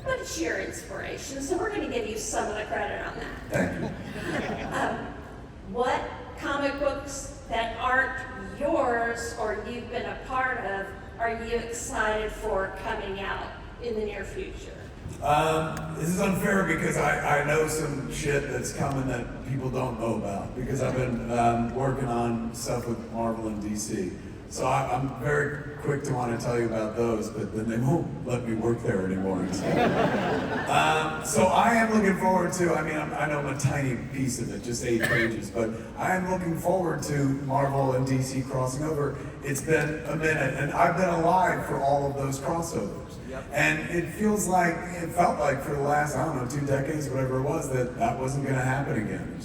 But it's your inspiration, so we're going to give you some of the credit on that. Thank you. What comic books that aren't yours or you've been a part of are you excited for coming out in the near future? This is unfair because I know some shit that's coming that people don't know about because I've been working on stuff with Marvel and DC. So I'm very quick to want to tell you about those, but then they won't let me work there anymore. So I am looking forward to, I mean, I know I'm a tiny piece of it, just 8 pages, but I am looking forward to Marvel and DC crossing over. It's been a minute, and I've been alive for all of those crossovers. And it felt like for the last, I don't know, 2 decades, whatever it was, that wasn't going to happen again.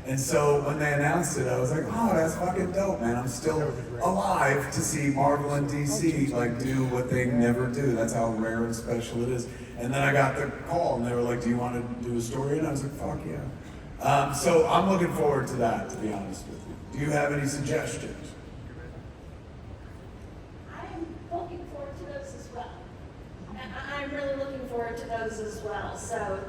And so when they announced it, I was like, oh, that's fucking dope, man. I'm still alive to see Marvel and DC like do what they never do. That's how rare and special it is. And then I got the call, and they were like, do you want to do a story? And I was like, fuck yeah. So I'm looking forward to that, to be honest with you. Do you have any suggestions? I'm looking forward to those as well. I'm really looking forward to those as well. So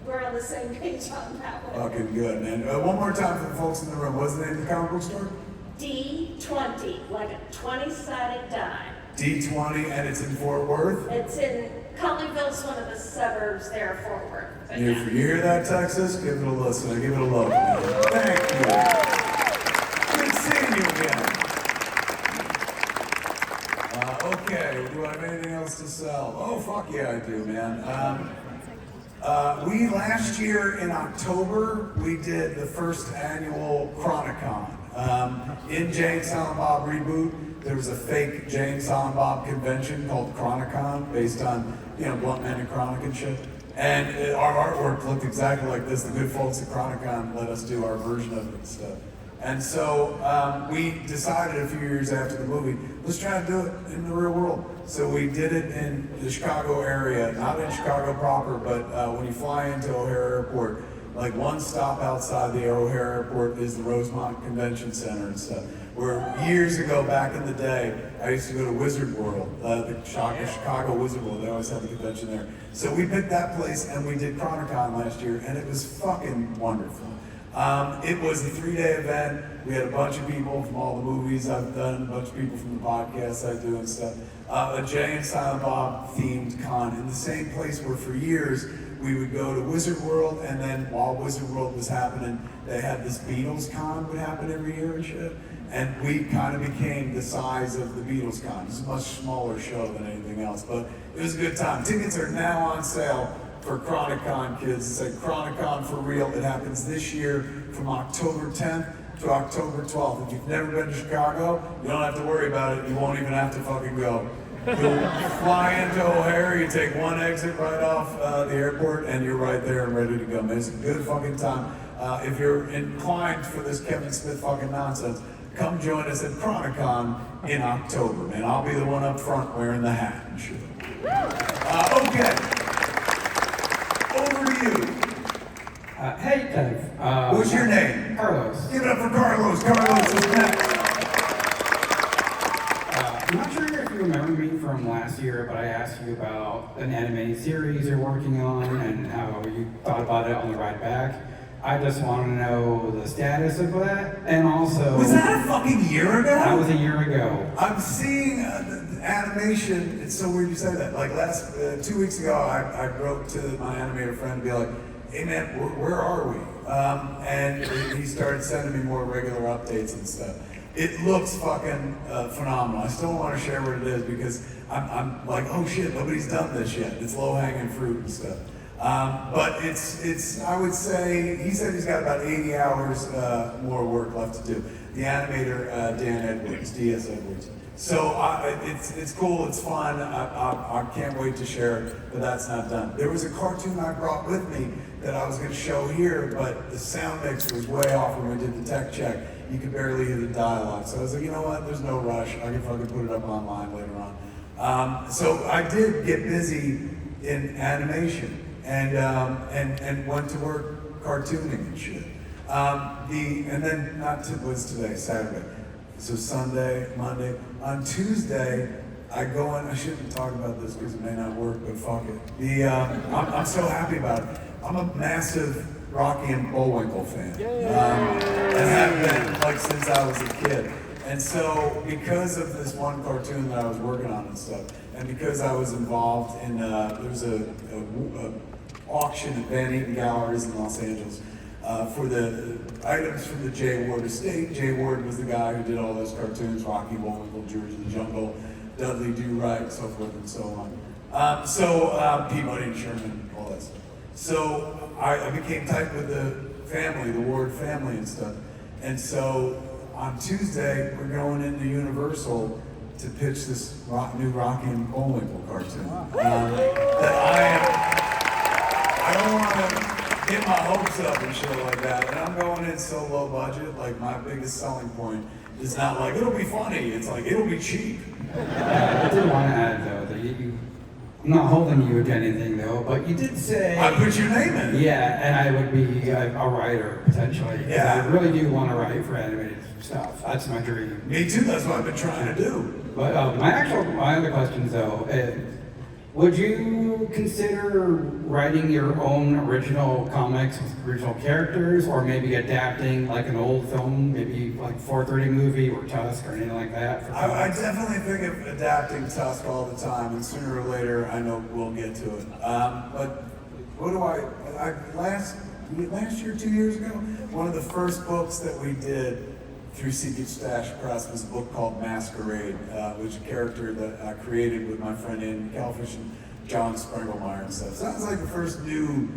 we're on the same page on that one. Okay, good, man. One more time for the folks in the room. What's the name of the comic book store? D20, like a 20-sided die. D20, and it's in Fort Worth? It's in Colleyville's one of the suburbs there of Fort Worth. But You hear that, Texas? Give it a listen. Give it a look. Thank you. Good seeing you again. Okay, do I have anything else to sell? Oh, fuck yeah, I do, man. We last year in October, we did the first annual Chronicon. In Jay and Silent Bob Reboot, there was a fake Jay and Silent Bob convention called Chronicon, based on, Blunt Man and Chronic and shit. And our artwork looked exactly like this. The good folks at Chronicon let us do our version of it and stuff. And so we decided a few years after the movie, let's try to do it in the real world. So we did it in the Chicago area, not in Chicago proper, but when you fly into O'Hare Airport, like one stop outside the O'Hare Airport is the Rosemont Convention Center and stuff. Where years ago, back in the day, I used to go to Wizard World, the Chicago Wizard World. They always had the convention there. So we picked that place and we did Chronicon last year, and it was fucking wonderful. It was a 3-day event. We had a bunch of people from all the movies I've done, a bunch of people from the podcasts I do and stuff. A Jay and Silent Bob themed con in the same place where for years we would go to Wizard World, and then while Wizard World was happening, they had this Beatles con would happen every year and shit. And we kind of became the size of the Beatles con. It's a much smaller show than anything else, but it was a good time. Tickets are now on sale for Chronicon, kids. It's like Chronicon for real. It happens this year from October 10th to October 12th. If you've never been to Chicago, you don't have to worry about it. You won't even have to fucking go. You'll fly into O'Hare, you take one exit right off the airport, and you're right there and ready to go. Man, it's a good fucking time. If you're inclined for this Kevin Smith fucking nonsense, come join us at Chronicon in October, man. I'll be the one up front wearing the hat and shit. Okay. Over to you. Hey, Kev. What's your name? Carlos. Give it up for Carlos. Carlos is next. I'm not sure if you remember me from last year, but I asked you about an animated series you're working on and how you thought about it on the ride back. I just want to know the status of that, and also... Was that a fucking year ago? That was a year ago. I'm seeing the animation. It's so weird you say that. Like 2 weeks ago, I wrote to my animator friend to be like, hey man, where are we? And he started sending me more regular updates and stuff. It looks fucking phenomenal. I still don't want to share what it is because I'm like, oh shit, nobody's done this yet. It's low-hanging fruit and stuff. But it's I would say, he said he's got about 80 hours more work left to do. The animator, Dan Edwards, D.S. Edwards. So it's cool, it's fun, I can't wait to share it, but that's not done. There was a cartoon I brought with me that I was gonna show here, but the sound mix was way off when we did the tech check. You could barely hear the dialogue. So I was like, you know what, there's no rush. I can fucking put it up online later on. So I did get busy in animation and went to work cartooning and shit. And then was today, Saturday. So Sunday, Monday. On Tuesday, I go in, I shouldn't talk about this because it may not work, but fuck it. I'm so happy about it. I'm a massive Rocky and Bullwinkle fan. And have been like since I was a kid. And so because of this one cartoon that I was working on and stuff, and because I was involved in, there was a auction at Van Eaton Galleries in Los Angeles. for the items from the J. Ward estate. J. Ward was the guy who did all those cartoons, Rocky, Bullwinkle, George of the Jungle, Dudley Do-Right, so forth and so on. Peabody and Sherman, all that stuff. So I became tight with the family, the Ward family and stuff. And so on Tuesday, we're going into Universal to pitch this new Rocky and Bullwinkle cartoon. I don't want to get my hopes up and shit like that. And I'm going in so low budget, like my biggest selling point is not like, it'll be funny, it's like, it'll be cheap. I did want to add though, that I'm not holding you to anything though, but you did say... I put your name in it. Yeah, and I would be a writer potentially. Yeah. I really do want to write for animated stuff. That's my dream. Me too, that's what I've been trying to do. But my other questions though, would you consider writing your own original comics with original characters, or maybe adapting like an old film, maybe like 4:30 movie or Tusk or anything like that? I definitely think of adapting Tusk all the time, and sooner or later I know we'll get to it. But what do last year, 2 years ago, one of the first books that we did through Secret Stash Press was a book called Masquerade, which is a character that I created with my friend Andy Calfish and John Sprengelmeyer and stuff. Sounds like the first new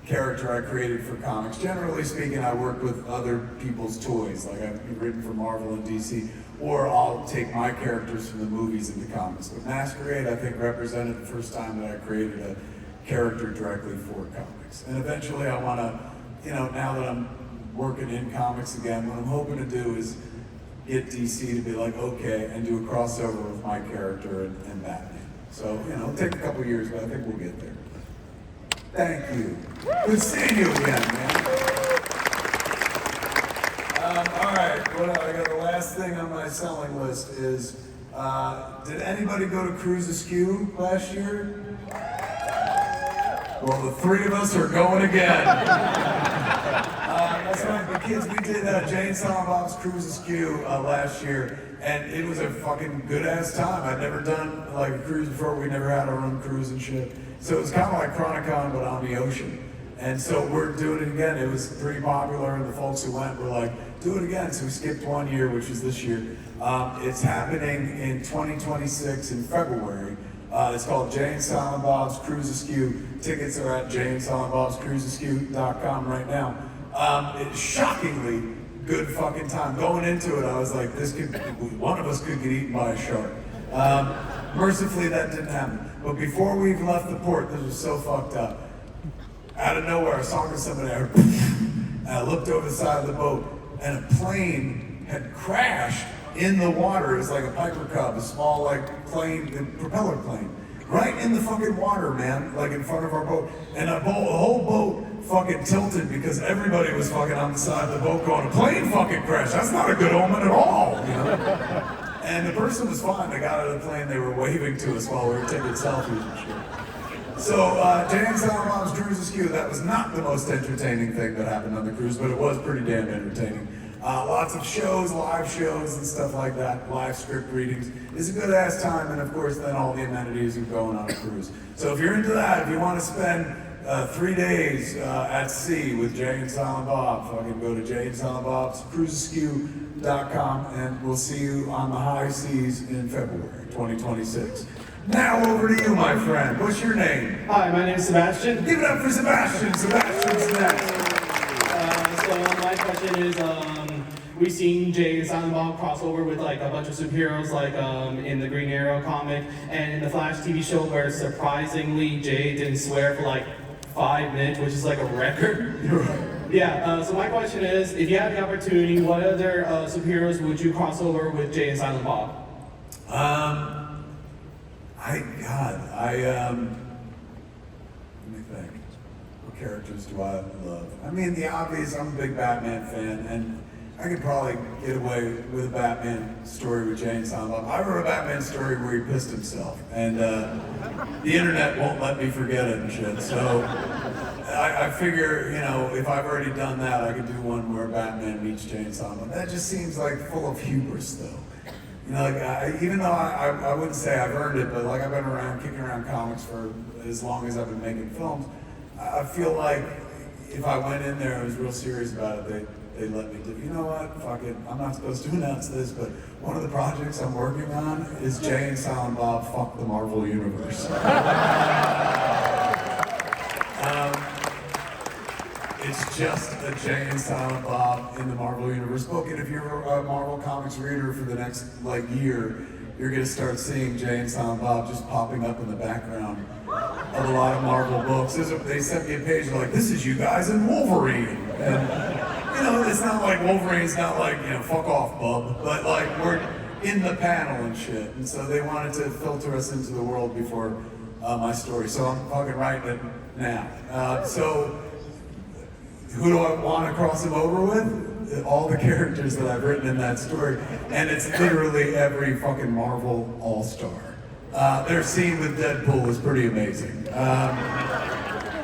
character I created for comics. Generally speaking, I work with other people's toys, like I've written for Marvel and DC, or I'll take my characters from the movies into comics. But Masquerade, I think, represented the first time that I created a character directly for comics. And eventually I want to, now that I'm working in comics again, what I'm hoping to do is get DC to be like, okay, and do a crossover with my character and Batman. So, it'll take a couple years, but I think we'll get there. Thank you. Good seeing you again, man. All right, I got the last thing on my selling list is, did anybody go to Cruise Askew last year? Well, the three of us are going again. That's right, the kids, we did Jay and Silent Bob's Cruise Askew last year, and it was a fucking good-ass time. I'd never done like a cruise before. We never had our own cruise and shit. So it was kind of like Chronicon, but on the ocean. And so we're doing it again. It was pretty popular, and the folks who went were like, do it again. So we skipped 1 year, which is this year. It's happening in 2026 in February. It's called Jay and Silent Bob's Cruise Askew. Tickets are at jayandsilentbobscruiseaskew.com right now. It's shockingly good fucking time. Going into it, I was like, one of us could get eaten by a shark. Mercifully, that didn't happen. But before we left the port, this was so fucked up. Out of nowhere, I was talking to somebody, and I looked over the side of the boat, and a plane had crashed in the water. It was like a Piper Cub, a small plane, a propeller plane. Right in the fucking water, man, like in front of our boat. And the whole boat fucking tilted because everybody was fucking on the side of the boat going, a plane fucking crashed. That's not a good omen at all, And the person was fine. They got out of the plane, they were waving to us while we were taking selfies and shit. So, Jay and Silent Bob's Cruise Askew, that was not the most entertaining thing that happened on the cruise, but it was pretty damn entertaining. Lots of shows, live shows and stuff like that, live script readings. It's a good ass time, and of course then all the amenities of going on a cruise. So if you're into that, if you want to spend 3 days at sea with Jay and Silent Bob, fucking go to jayandsilentbobscruiseaskew.com, and we'll see you on the high seas in February 2026. Now over to you, my friend. What's your name? Hi, my name is Sebastian. Give it up for Sebastian. Sebastian's next. So my question is, we've seen Jay and Silent Bob cross over with like a bunch of superheroes, like in the Green Arrow comic, and in the Flash TV show, where surprisingly Jay didn't swear for like 5 minutes, which is like a record. Yeah. So my question is, if you had the opportunity, what other superheroes would you cross over with Jay and Silent Bob? Let me think. What characters do I love? I mean, the obvious, I'm a big Batman fan, and I could probably get away with a Batman story with Jay and Silent Bob. I wrote a Batman story where he pissed himself, and the internet won't let me forget it and shit. So I figure, if I've already done that, I could do one where Batman meets Jay and Silent Bob. That just seems like full of hubris, though. Even though I wouldn't say I've earned it, but like I've been kicking around comics for as long as I've been making films, I feel like, if I went in there and was real serious about it, they let me do. You know what? Fuck it. I'm not supposed to announce this, but one of the projects I'm working on is Jay and Silent Bob Fuck the Marvel Universe. It's just a Jay and Silent Bob in the Marvel Universe book, and if you're a Marvel Comics reader for the next year, you're gonna start seeing Jay and Silent Bob just popping up in the background of a lot of Marvel books. They sent me a page like, this is you guys in Wolverine, and it's not like Wolverine's not like fuck off, bub, but we're in the panel and shit, and so they wanted to filter us into the world before my story, so I'm fucking writing it now. So. Who do I want to cross him over with? All the characters that I've written in that story. And it's literally every fucking Marvel all-star. Their scene with Deadpool is pretty amazing.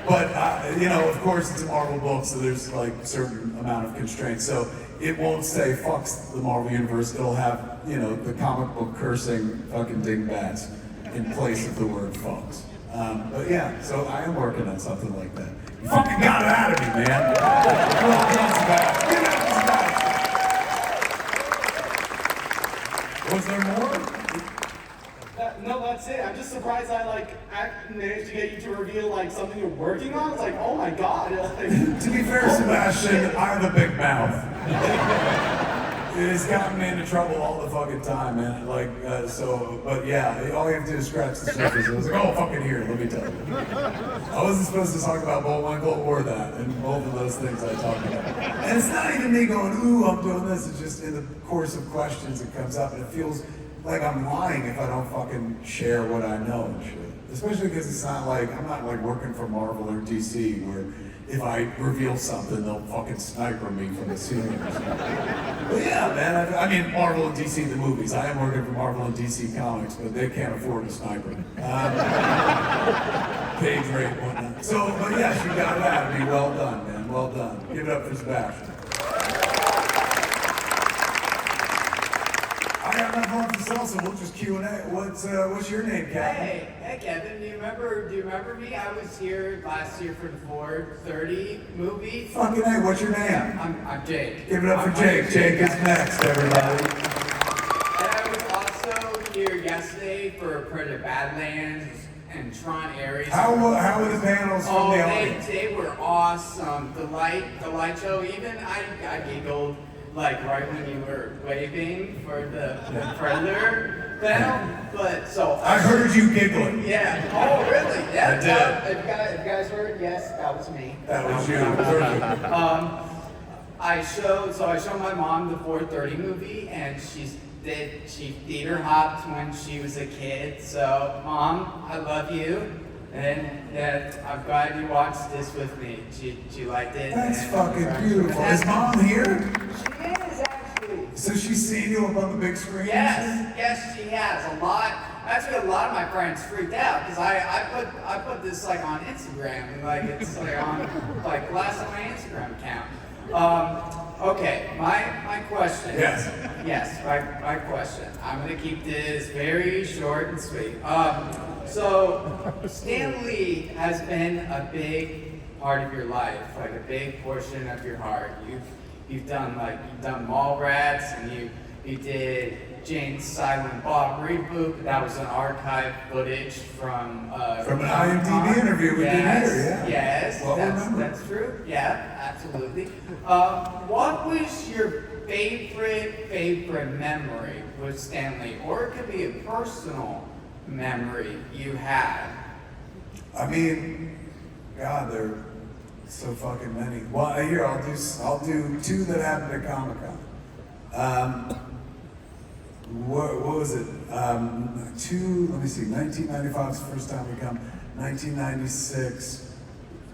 But of course it's a Marvel book, so there's a certain amount of constraints. So it won't say fucks the Marvel Universe, it'll have, the comic book cursing fucking dingbats in place of the word fucks. But yeah, so I am working on something like that. You fucking got it out of me, man. Was there more? No, that's it. I'm just surprised I managed to get you to reveal something you're working on. It's oh my god. To be fair, Sebastian, I have a big mouth. It's gotten me into trouble all the fucking time, man. But yeah, all you have to do is scratch the surface. I was oh, fucking here, let me tell you. I wasn't supposed to talk about Bullwinkle or that, and both of those things I talked about. And it's not even me going, ooh, I'm doing this. It's just in the course of questions it comes up, and it feels like I'm lying if I don't fucking share what I know and shit. Especially because it's not I'm not working for Marvel or DC where if I reveal something, they'll fucking sniper me from the ceiling or something. But yeah, man, I mean, Marvel and DC, the movies. I am working for Marvel and DC Comics, but they can't afford a sniper. Page rate, whatnot. So, but yeah, she got that. Be well done, man. Well done. Give it up for Sebastian. I got enough on for salsa. We'll just Q&A. What's your name, Captain? Hey, Kevin. Do you remember me? I was here last year for the 430 movie. Fucking A. What's your name? I'm Jake. Give it up for Jake. Jake is next, everybody. And I was also here yesterday for Predator Badlands and Tron Ares. How were the panels from the audience? They were awesome. The light show. Even I giggled. Right when you were waving for the Predator panel, but so I heard you giggling. Yeah. Oh, really? Yeah. I did. If you guys heard, yes, that was me. That was you. I showed my mom the 430 movie, and she theater hopped when she was a kid. So, Mom, I love you. And I'm glad you watched this with me. She liked it. That's fucking beautiful. Is Mom here? She is, actually. So she's seen you up on the big screen? Yes, she has. A lot. Actually, a lot of my friends freaked out because I put this on Instagram and it's on last on my Instagram account. Okay, my question. Yes, my question. I'm gonna keep this very short and sweet. So Stan Lee has been a big part of your life, a big portion of your heart. You've done Mallrats, and you did Jane's Silent Bob reboot. That was an archive footage from an IMDb interview we did here. Yeah. Yes, that's true. Yeah, absolutely. What was your favorite memory with Stan Lee, or it could be a personal memory you had? I mean, God, there are so fucking many. Well, here I'll do two that happened at Comic-Con. What was it? Let me see. 1995 is the first time we come. 1996,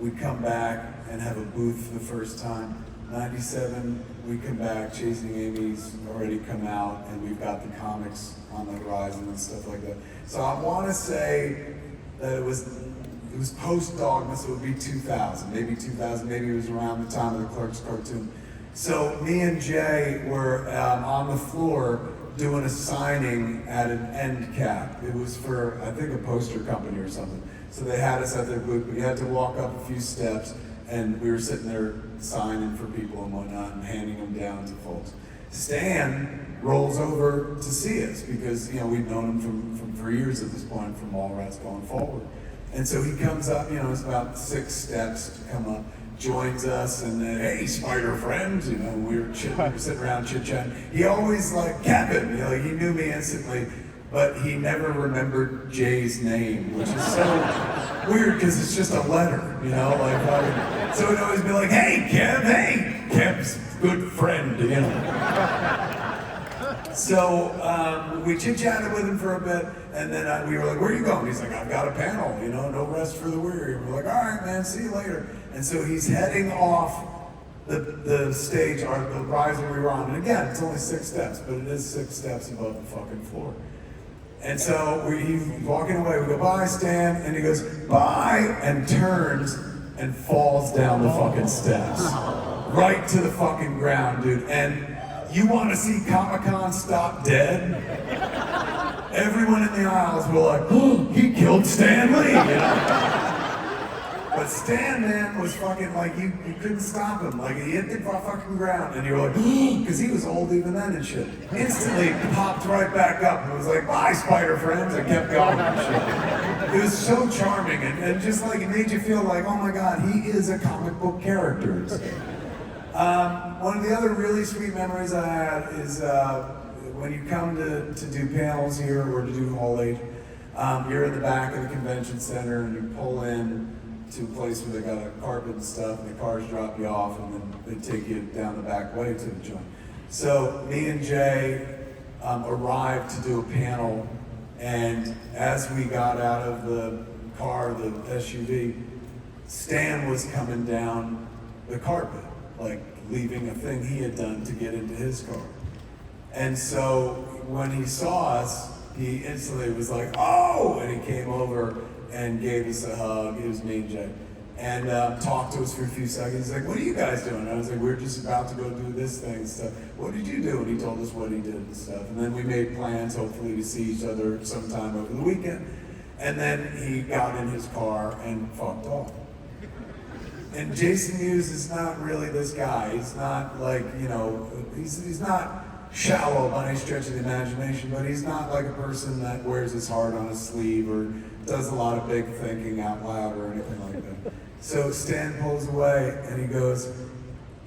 we come back and have a booth for the first time. 97, we come back. Chasing Amy's already come out, and we've got the comics on the horizon and stuff like that. So I want to say that it was post Dogma, so it would be 2000, maybe it was around the time of the Clerks cartoon. So me and Jay were on the floor doing a signing at an end cap. It was for, I think, a poster company or something. So they had us at their booth, but you had to walk up a few steps, and we were sitting there signing for people and whatnot and handing them down to folks. Stan rolls over to see us because, you know, we've known him from for years at this point, from Mallrats going forward. And so he comes up, you know, it's about 6 steps to come up, joins us, and then, hey, spider friends, you know, we were sitting around chit-chatting. He always like, Kevin, you know, he knew me instantly, but he never remembered Jay's name, which is so weird because it's just a letter, you know, like, so he'd always be like, hey, Kev, hey, Kev's good friend, you know. So we chit-chatted with him for a bit, and then we were like, where are you going? He's like, I've got a panel, you know, no rest for the weary. And we're like, all right, man, see you later. And so he's heading off the stage, or the rise that we were on. And again, it's only 6 steps, but it is 6 steps above the fucking floor. And so he's walking away, we go, bye, Stan, and he goes, bye, and turns and falls down the fucking steps. Right to the fucking ground, dude. And you want to see Comic-Con stop dead? Everyone in the aisles were like, oh, he killed Stan Lee, you know? But Stan, man, was fucking like, you couldn't stop him. Like, he hit the fucking ground, and you were like, because he was old even then and shit. Instantly popped right back up and was like, bye, spider friends, and kept going and shit. It was so charming, and just like, it made you feel like, oh my God, he is a comic book character. One of the other really sweet memories I had is when you come to do panels here or to do Hall H, you're in the back of the convention center and you pull in to a place where they got a carpet and stuff, and the cars drop you off, and then they take you down the back way to the joint. So me and Jay arrived to do a panel, and as we got out of the car, the SUV, Stan was coming down the carpet, like leaving a thing he had done to get into his car. And so when he saw us, he instantly was like, oh, and he came over and gave us a hug. It was me and Jay, and talked to us for a few seconds. He's like, what are you guys doing? And I was like, we're just about to go do this thing and stuff. What did you do? And he told us what he did and stuff. And then we made plans, hopefully, to see each other sometime over the weekend. And then he got in his car and fucked off. And Jason Mewes is not really this guy. He's not like, you know, he's not shallow by any stretch of the imagination, but he's not like a person that wears his heart on his sleeve or does a lot of big thinking out loud or anything like that. So Stan pulls away and he goes,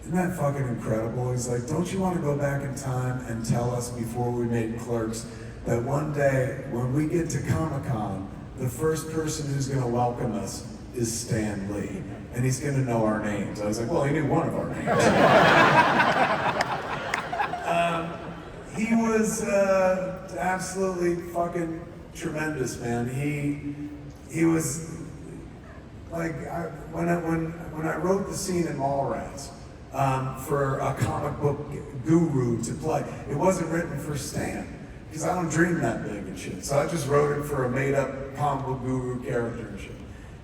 isn't that fucking incredible? He's like, don't you want to go back in time and tell us before we made Clerks that one day when we get to Comic-Con, the first person who's going to welcome us is Stan Lee, and he's going to know our names. I was like, well, he knew one of our names. He was absolutely fucking tremendous, man. He was like, when I wrote the scene in Mallrats for a comic book guru to play, it wasn't written for Stan, because I don't dream that big and shit. So I just wrote it for a made-up comic book guru character and shit.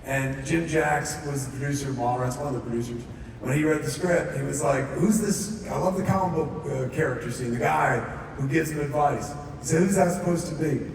And Jim Jacks was the producer of Mallrats, one of the producers. When he read the script, he was like, who's this? I love the comic book character scene, the guy who gives him advice. He said, who's that supposed to be?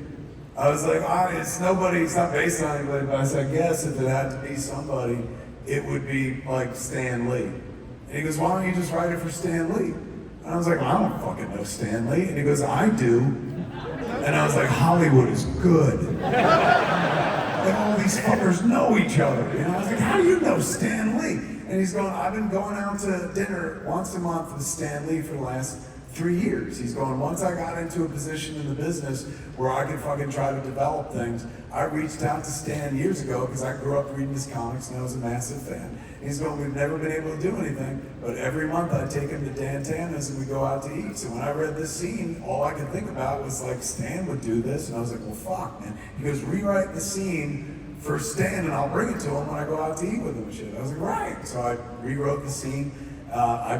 I was like, it's nobody, it's not based on anybody, but I said, I guess if it had to be somebody, it would be like Stan Lee. And he goes, why don't you just write it for Stan Lee? And I was like, I don't fucking know Stan Lee. And he goes, I do. And I was like, Hollywood is good. Like, all these fuckers know each other. And I was like, how do you know Stan Lee? And he's going, I've been going out to dinner once a month with Stan Lee for the last 3 years. He's going, once I got into a position in the business where I could fucking try to develop things, I reached out to Stan years ago because I grew up reading his comics and I was a massive fan. And he's going, we've never been able to do anything, but every month I take him to Dan Tana's and we go out to eat. So when I read this scene, all I could think about was like, Stan would do this. And I was like, well, fuck, man. He goes, rewrite the scene for Stan and I'll bring it to him when I go out to eat with him and shit. I was like, right. So I rewrote the scene. I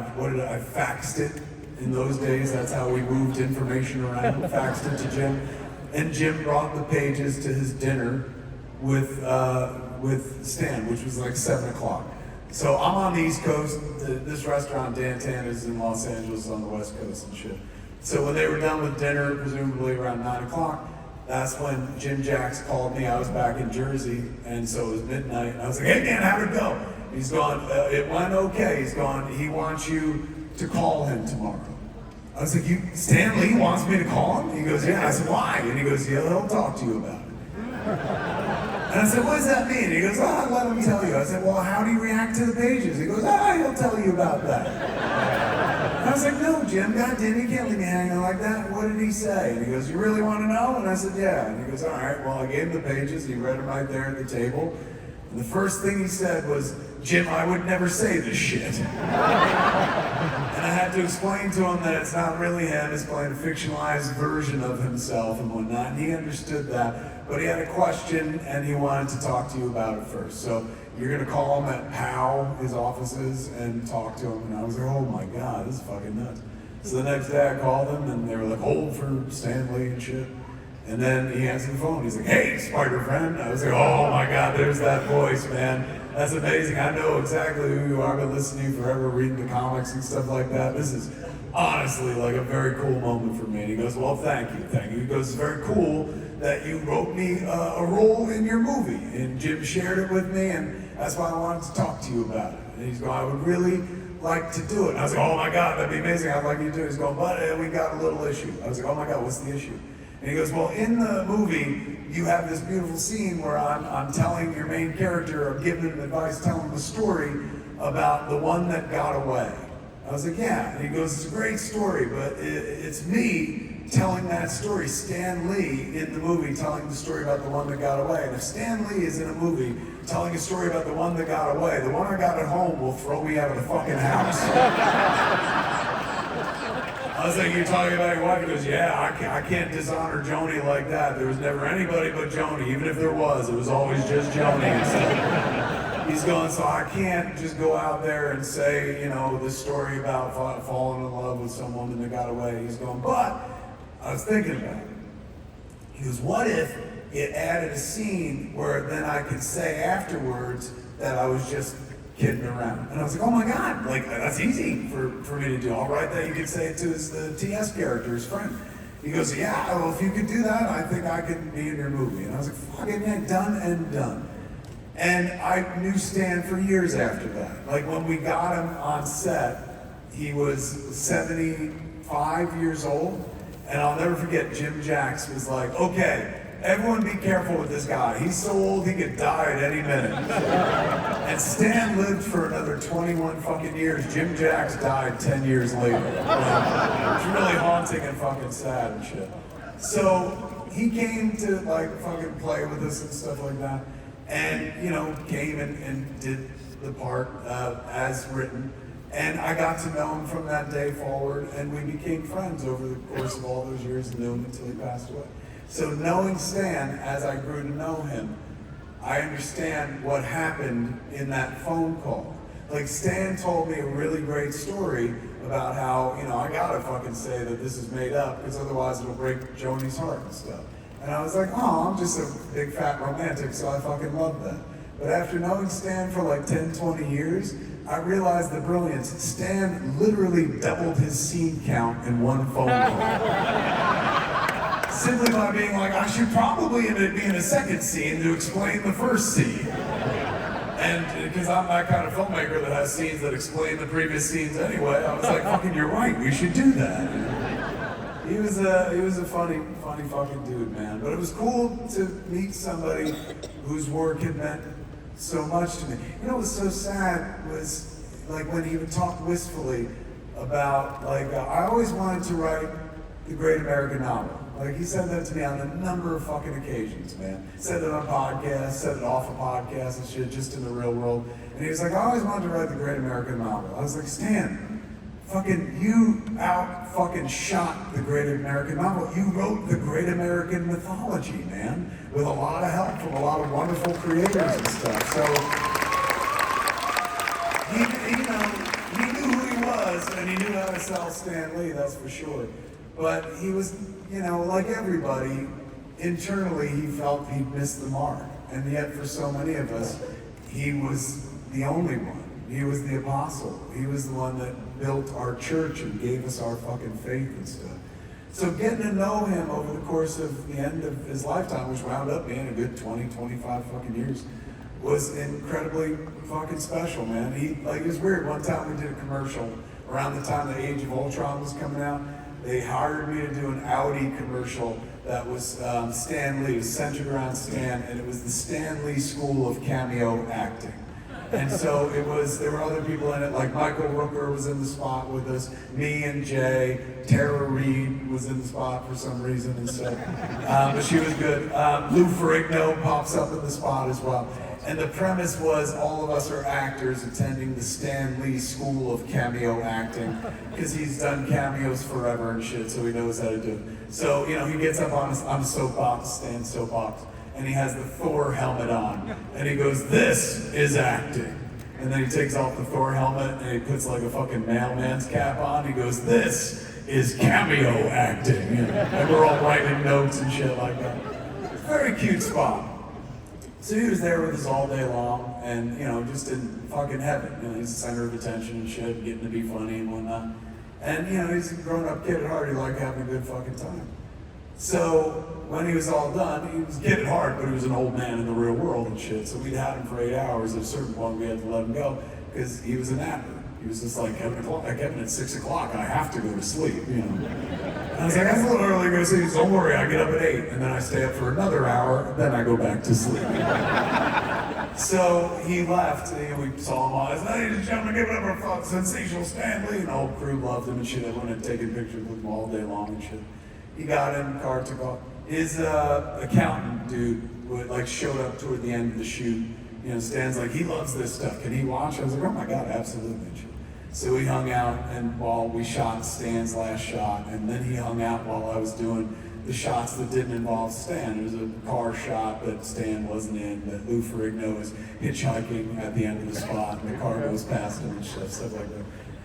faxed it. In those days, that's how we moved information around. Faxed it to Jim. And Jim brought the pages to his dinner with Stan, which was like 7 o'clock. So I'm on the East Coast. This restaurant, Dan Tana's, in Los Angeles on the West Coast and shit. So when they were done with dinner, presumably around 9 o'clock, that's when Jim Jacks called me. I was back in Jersey, and so it was midnight. And I was like, hey, man, how'd it go? He's going, it went okay. He's going, he wants you to call him tomorrow. I was like, Stan Lee wants me to call him? He goes, yeah. I said, why? And he goes, yeah, he'll talk to you about it. And I said, what does that mean? He goes, let him tell you. I said, well, how do you react to the pages? He goes, he'll tell you about that. And I was like, no, Jim, goddamn, you can't leave me hanging like that. What did he say? And he goes, you really want to know? And I said, yeah. And he goes, all right, well, I gave him the pages. He read them right there at the table. And the first thing he said was, Jim, I would never say this shit. And I had to explain to him that it's not really him, it's playing a fictionalized version of himself and whatnot, and he understood that. But he had a question, and he wanted to talk to you about it first. So you're gonna call him at POW, his offices, and talk to him. And I was like, oh my God, this is fucking nuts. So the next day I called him, and they were like, hold for Stan Lee and shit. And then he answered the phone. He's like, hey, Spider Friend. I was like, oh my God, there's that voice, man. That's amazing. I know exactly who you are. I've been listening to you forever, reading the comics and stuff like that. This is honestly like a very cool moment for me. And he goes, well, thank you. He goes, it's very cool that you wrote me a role in your movie. And Jim shared it with me, and that's why I wanted to talk to you about it. And he's going, I would really like to do it. And I was like, oh my God, that'd be amazing. I'd like you to do it. He's going, but we got a little issue. I was like, oh my God, what's the issue? And he goes, well, in the movie, you have this beautiful scene where I'm telling your main character, or giving him advice, telling him the story about the one that got away. I was like, yeah. And he goes, it's a great story, but it's me telling that story, Stan Lee in the movie telling the story about the one that got away. And if Stan Lee is in a movie telling a story about the one that got away, the one I got at home will throw me out of the fucking house. I was like, you're talking about your wife? He goes, yeah, I can't dishonor Joni like that. There was never anybody but Joni. Even if there was, it was always just Joni. So he's going, so I can't just go out there and say, you know, this story about falling in love with some woman that got away. He's going, but I was thinking about it. He goes, what if it added a scene where then I could say afterwards that I was just kidding around? And I was like, oh my God, like that's easy for me to do. I'll write that. You could say it to the TS character, his friend. He goes, yeah, well, if you could do that, I think I could be in your movie. And I was like, fucking yeah, done and done. And I knew Stan for years after that. Like when we got him on set, he was 75 years old. And I'll never forget, Jim Jacks was like, okay, everyone be careful with this guy. He's so old he could die at any minute. And Stan lived for another 21 fucking years. Jim Jacks died 10 years later. It's really haunting and fucking sad and shit. So he came to like fucking play with us and stuff like that. And, you know, came and did the part as written. And I got to know him from that day forward, and we became friends over the course of all those years and knew him until he passed away. So knowing Stan, as I grew to know him, I understand what happened in that phone call. Like Stan told me a really great story about how, you know, I gotta fucking say that this is made up because otherwise it'll break Joni's heart and stuff. And I was like, oh, I'm just a big fat romantic, so I fucking love that. But after knowing Stan for like 10, 20 years, I realized the brilliance. Stan literally doubled his scene count in one phone call. Simply by being like, I should probably be in a second scene to explain the first scene. And because I'm that kind of filmmaker that has scenes that explain the previous scenes anyway, I was like, fucking, you're right, we should do that. He was a funny fucking dude, man. But it was cool to meet somebody whose work had meant so much to me. You know what was so sad was like when he would talk wistfully about like, I always wanted to write the great American novel. Like he said that to me on a number of fucking occasions, man. Said it on podcasts, said it off of podcasts and shit, just in the real world. And he was like, I always wanted to write the great American novel. I was like, Stan, fucking you out fucking shot the great American novel. You wrote the great American mythology, man, with a lot of help from a lot of wonderful creators and stuff. So he knew who he was and he knew how to sell Stan Lee, that's for sure. But he was, you know, like everybody, internally he felt he'd missed the mark. And yet for so many of us, he was the only one. He was the apostle. He was the one that built our church and gave us our fucking faith and stuff. So getting to know him over the course of the end of his lifetime, which wound up being a good 20, 25 fucking years, was incredibly fucking special, man. It was weird. One time we did a commercial around the time the Age of Ultron was coming out. They hired me to do an Audi commercial that was Stan Lee, it was centered around Stan, and it was the Stan Lee School of Cameo Acting. And so there were other people in it, like Michael Rooker was in the spot with us, me and Jay, Tara Reid was in the spot for some reason and stuff. But she was good. Lou Ferrigno pops up in the spot as well. And the premise was all of us are actors attending the Stan Lee School of Cameo Acting, because he's done cameos forever and shit, so he knows how to do it. So, he gets up on a soapbox, Stan's soapbox, and he has the Thor helmet on, and he goes, "This is acting." And then he takes off the Thor helmet, and he puts like a fucking mailman's cap on. He goes, "This is cameo acting." And we're all writing notes and shit like that. Very cute spot. So he was there with us all day long, and just in fucking heaven. He's the center of attention and shit, getting to be funny and whatnot. And he's a grown-up kid at heart. He liked having a good fucking time. So when he was all done, he was a kid at heart, but he was an old man in the real world and shit. So we'd had him for 8 hours. At a certain point, we had to let him go because he was a napper. He was just like, Kevin, at 6 o'clock, I have to go to sleep, And I was like, that's a little early to go to sleep. Don't worry, I get up at 8, and then I stay up for another hour, then I go back to sleep. So he left, and we saw him all. I said, "Ladies and gentlemen, give it up for sensational Stan Lee." And the whole crew loved him and shit. Everyone had taken pictures with him all day long and shit. He got in, the car took off. His accountant dude showed up toward the end of the shoot. Stan's like, he loves this stuff. Can he watch? I was like, oh my God, absolutely. So we hung out, and while we shot Stan's last shot, and then he hung out while I was doing the shots that didn't involve Stan. It was a car shot that Stan wasn't in, that Lou Ferrigno is hitchhiking at the end of the spot, and the car goes past him and stuff like that.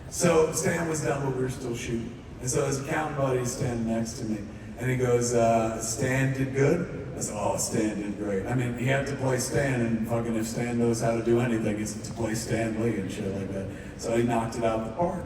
So Stan was done, but we were still shooting. And so his accountant buddy is standing next to me, and he goes, "Stan did good?" I said, "Oh, Stan did great." I mean, he had to play Stan, and fucking if Stan knows how to do anything, it's to play Stan Lee and shit like that. So he knocked it out of the park.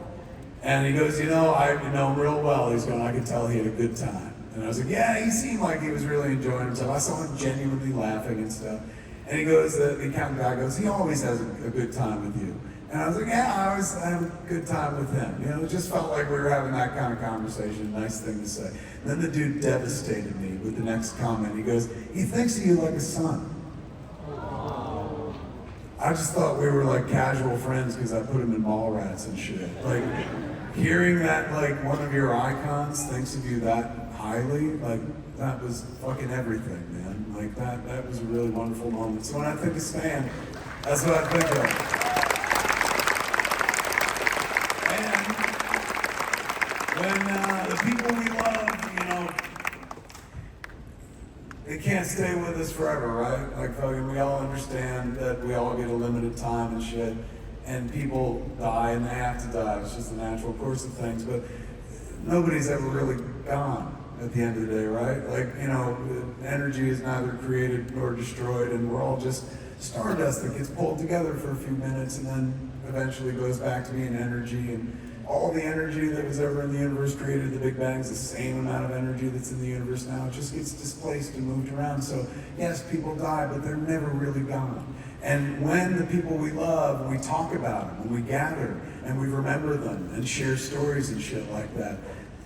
And he goes, I know him real well. He's going, "I could tell he had a good time." And I was like, "Yeah, he seemed like he was really enjoying himself. I saw him genuinely laughing and stuff." And he goes, the accountant guy goes, "He always has a good time with you." And I was like, "Yeah, I always have a good time with him." It just felt like we were having that kind of conversation, nice thing to say. And then the dude devastated me with the next comment. He goes, "He thinks of you like a son." I just thought we were like casual friends because I put him in Mallrats and shit. Like, hearing that one of your icons thinks of you that highly, that was fucking everything, man. That was a really wonderful moment. So when I think of Stan, that's what I think of. When the people we love, they can't stay with us forever, right? We all understand that we all get a limited time and shit, and people die and they have to die. It's just the natural course of things, but nobody's ever really gone at the end of the day, right? Energy is neither created nor destroyed, and we're all just stardust that gets pulled together for a few minutes and then eventually goes back to being energy. And all the energy that was ever in the universe created the Big Bang's the same amount of energy that's in the universe now. It just gets displaced and moved around. So yes, people die, but they're never really gone. And when the people we love, we talk about them and we gather and we remember them and share stories and shit like that,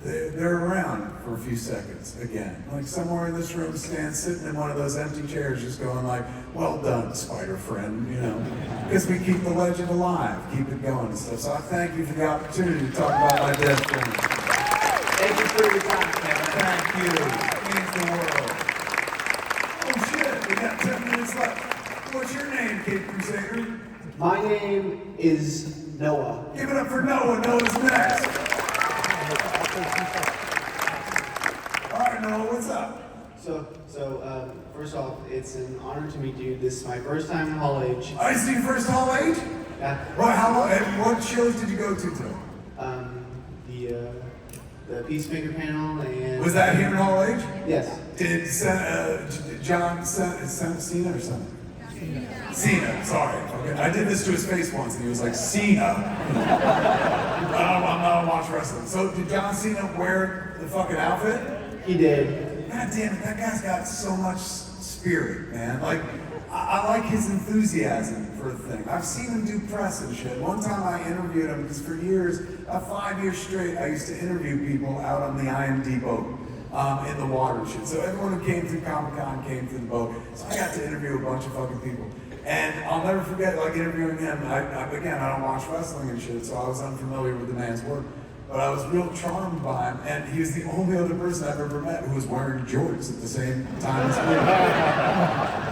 they're around for a few seconds again. Somewhere in this room, Stan's sitting in one of those empty chairs just going "Well done, spider friend," because we keep the legend alive, keep it going and stuff. So I thank you for the opportunity to talk about my dead friend. Thank you for your time, Kevin. Thank you. It means the world. Oh shit, we got 10 minutes left. What's your name, Cape Crusader? My name is Noah. Give it up for Noah. Noah's next. All right, Noah, what's up? So first off, it's an honor to meet you. This is my first time in Hall H. I see your first Hall H? Yeah. Well, how long, and what shows did you go to? The Peacemaker panel and... Was that here in Hall H? Yes. Did John Cena or something? Cena, sorry. Okay. I did this to his face once and he was like, "Cena." I'm not a watch wrestling. So did John Cena wear the fucking outfit? He did. God damn it, that guy's got so much spirit, man. I like his enthusiasm for the thing. I've seen him do press and shit. One time I interviewed him, because for years, 5 years straight, I used to interview people out on the IMD boat in the water and shit. So everyone who came through Comic-Con came through the boat. So I got to interview a bunch of fucking people. And I'll never forget, like, interviewing him. Again, I don't watch wrestling and shit, so I was unfamiliar with the man's work. But I was real charmed by him, and he was the only other person I've ever met who was wearing jorts at the same time as me.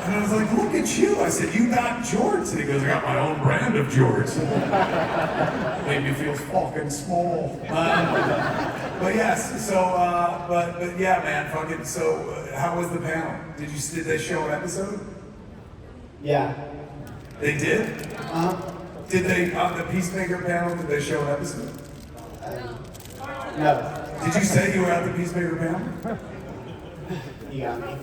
And I was like, look at you. I said, you got jorts? And he goes, I got my own brand of jorts. Made me feel fucking small. But yes, so, but yeah, man, fucking, so how was the panel? Did they show an episode? Yeah. They did? Did they, on the Peacemaker panel, did they show an episode? No. Did you say you were at the Peacemaker panel? You got me.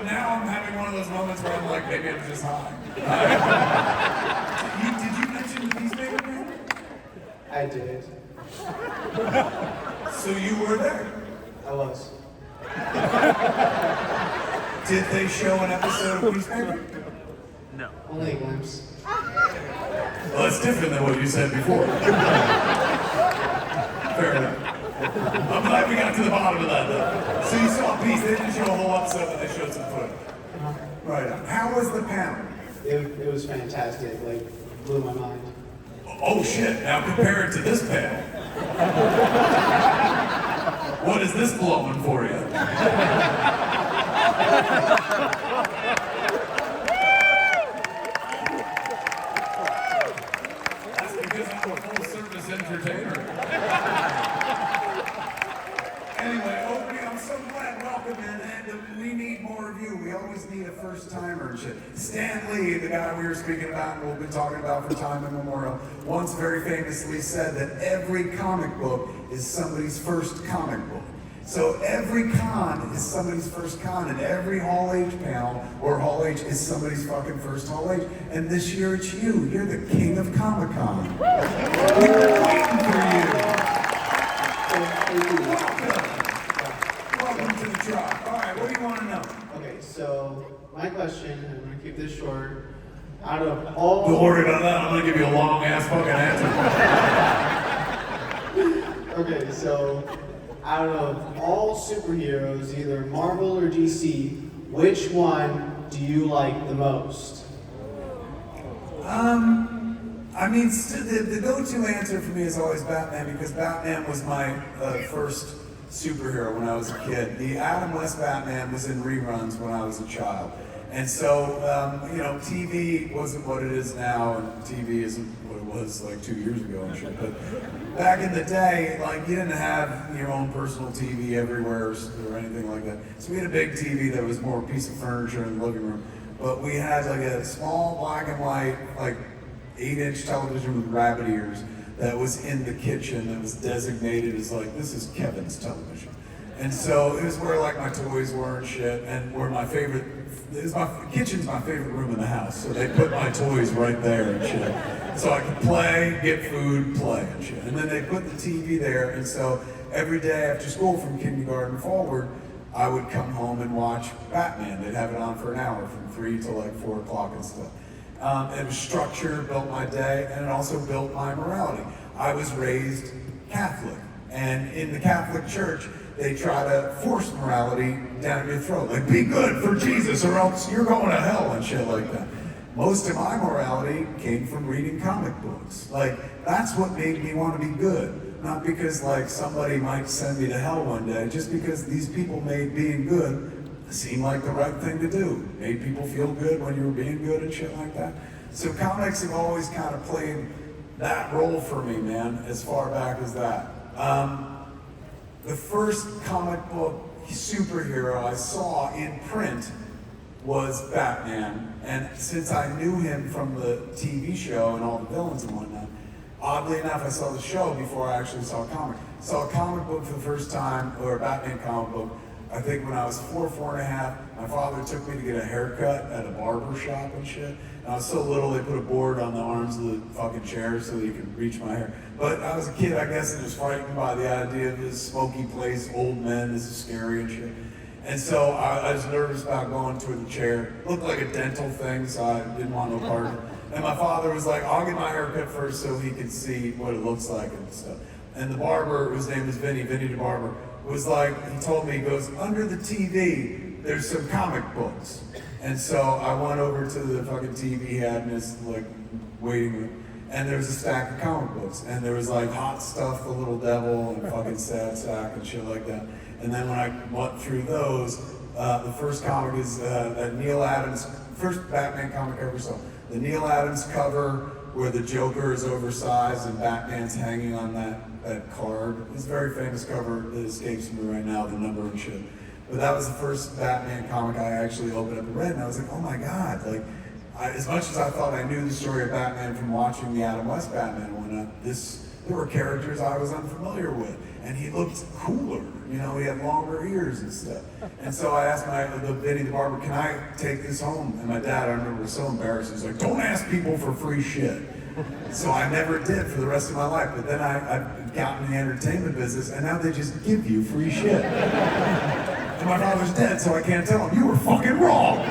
Now I'm having one of those moments where I'm like, maybe I'm just high. Did you mention the Peacemaker panel? I did. So you were there? I was. Did they show an episode of Peacemaker? Only a glimpse. Well, that's different than what you said before. Fair enough. I'm glad we got to the bottom of that, though. So you saw Peace, they didn't show a whole episode, but they showed some footage. Right on. How was the panel? It was fantastic, like, blew my mind. Oh shit, now compare it to this panel. What is this blowing for you? That's because I'm a full-service entertainer. Anyway, Opie, I'm so glad. Welcome, and we need more of you. We always need a first-timer and shit. Stan Lee, the guy we were speaking about and we've been talking about for time immemorial, once very famously said that every comic book is somebody's first comic book. So every con is somebody's first con, and every Hall H panel or Hall H is somebody's fucking first Hall H. And this year it's you. You're the king of Comic-Con. We were waiting for you. Welcome to the tribe. All right, what do you want to know? Okay, so my question, I'm gonna keep this short. Out of all... Don't worry about that. I'm gonna give you a long ass fucking answer. Okay, so out of all superheroes, either Marvel or DC, which one do you like the most? I mean, the go-to answer for me is always Batman, because Batman was my first superhero when I was a kid. The Adam West Batman was in reruns when I was a child. And so, TV wasn't what it is now, and TV isn't what it was like 2 years ago and shit. But back in the day, like, you didn't have your own personal TV everywhere or anything like that. So we had a big TV that was more a piece of furniture in the living room. But we had like a small black and white, like 8-inch television with rabbit ears that was in the kitchen that was designated as like, this is Kevin's television. And so it was where like my toys were and shit, and where my favorite, kitchen's my favorite room in the house, so they put my toys right there and shit. So I could play, get food, play and shit. And then they put the TV there, and so every day after school from kindergarten forward, I would come home and watch Batman. They'd have it on for an hour from 3 to like 4 o'clock and stuff. It was structure, built my day, and it also built my morality. I was raised Catholic, and in the Catholic Church, they try to force morality down your throat. Like, be good for Jesus or else you're going to hell and shit like that. Most of my morality came from reading comic books. Like, that's what made me want to be good. Not because, like, somebody might send me to hell one day, just because these people made being good seem like the right thing to do. Made people feel good when you were being good and shit like that. So comics have always kind of played that role for me, man, as far back as that. The first comic book superhero I saw in print was Batman, and since I knew him from the TV show and all the villains and whatnot, oddly enough, I saw the show before I actually saw a comic. Saw a comic book for the first time, or a Batman comic book, I think when I was 4 and a half, my father took me to get a haircut at a barber shop and shit. And I was so little, they put a board on the arms of the fucking chair so that you could reach my hair. But I was a kid, I guess, and was frightened by the idea of this smoky place, old men, this is scary and shit. And so I was nervous about going toward the chair. It looked like a dental thing, so I didn't want no part of it. And my father was like, I'll get my hair cut first so he can see what it looks like and stuff. And the barber, whose name was Vinny the barber, was like, he told me, he goes, under the TV, there's some comic books. And so I went over to the fucking TV he had in his like waiting room, and there was a stack of comic books. And there was like Hot Stuff, The Little Devil, and fucking Sad Sack and shit like that. And then when I went through those, the first comic is that Neil Adams, first Batman comic I ever saw. The Neil Adams cover where the Joker is oversized and Batman's hanging on that card. It's a very famous cover that escapes me right now, the number and shit. But that was the first Batman comic I actually opened up and read, and I was like, oh my God, like, as much as I thought I knew the story of Batman from watching the Adam West Batman one, there were characters I was unfamiliar with, and he looked cooler, you know, he had longer ears and stuff. And so I asked Vinny the barber, can I take this home? And my dad, I remember, was so embarrassed. He's like, don't ask people for free shit. So I never did for the rest of my life. But then I got in the entertainment business, and now they just give you free shit. And my father's dead, so I can't tell him, you were fucking wrong.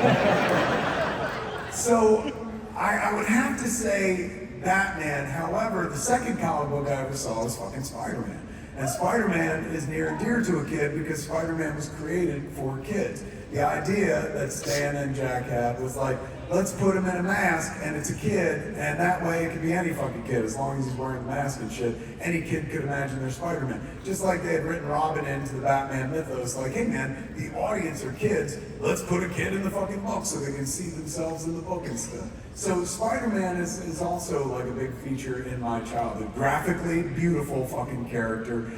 So I would have to say Batman. However, the second comic book I ever saw was fucking Spider-Man. And Spider-Man is near and dear to a kid because Spider-Man was created for kids. The idea that Stan and Jack had was like, let's put him in a mask and it's a kid, and that way it could be any fucking kid as long as he's wearing the mask and shit. Any kid could imagine they're Spider-Man. Just like they had written Robin into the Batman mythos, like, hey man, the audience are kids, let's put a kid in the fucking book so they can see themselves in the book and stuff. So Spider-Man is also like a big feature in my childhood. Graphically beautiful fucking character.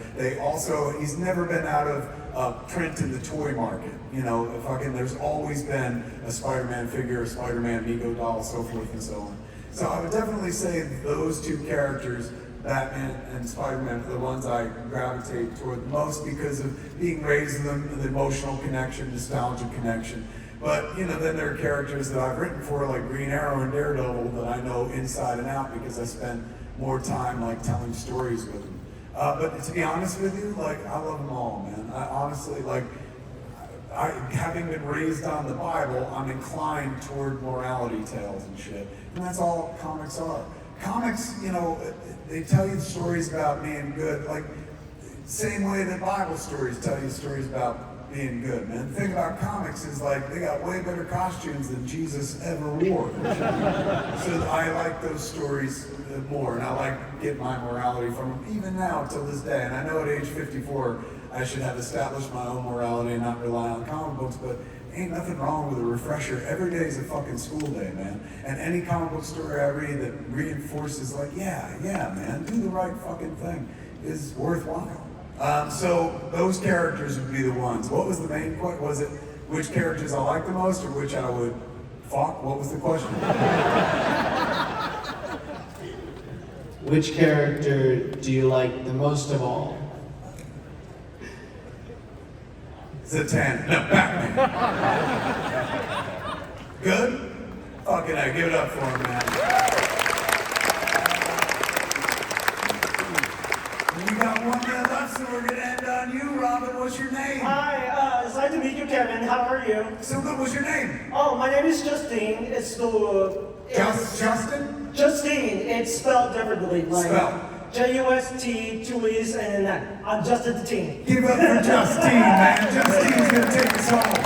He's never been out of print in the toy market. You know, there's always been a Spider-Man figure, a Spider-Man Mego doll, so forth and so on. So I would definitely say those two characters, Batman and Spider-Man, are the ones I gravitate toward the most because of being raised in them, the emotional connection, nostalgic connection. But, you know, then there are characters that I've written for, like Green Arrow and Daredevil, that I know inside and out because I spend more time, like, telling stories with them. But to be honest with you, like, I love them all, man. I honestly, like, having been raised on the Bible, I'm inclined toward morality tales and shit. And that's all comics are. Comics, you know, they tell you stories about being good, like, same way that Bible stories tell you stories about being good, man. The thing about comics is, like, they got way better costumes than Jesus ever wore. So I like those stories more, and I like getting my morality from them, even now, till this day. And I know at age 54, I should have established my own morality and not rely on comic books, but ain't nothing wrong with a refresher. Every day is a fucking school day, man. And any comic book story I read that reinforces, like, yeah, man, do the right fucking thing is worthwhile. So those characters would be the ones. What was the main point? Was it which characters I like the most or which I would fuck? What was the question? Which character do you like the most of all? Zatanna. No, Batman. Good? Fucking hell, give it up for him, man. We got 1 minute left, so we're gonna end on you, Robin. What's your name? Hi, it's nice to meet you, Kevin. How are you? So good. What's your name? Oh, my name is Justine. It's the... Justin? Justine. It's spelled differently. Like Spell. J-U-S-T, 2 E's, and then that. I'm Justin the Teen. Give up for Justine, man. Justine's gonna take us home.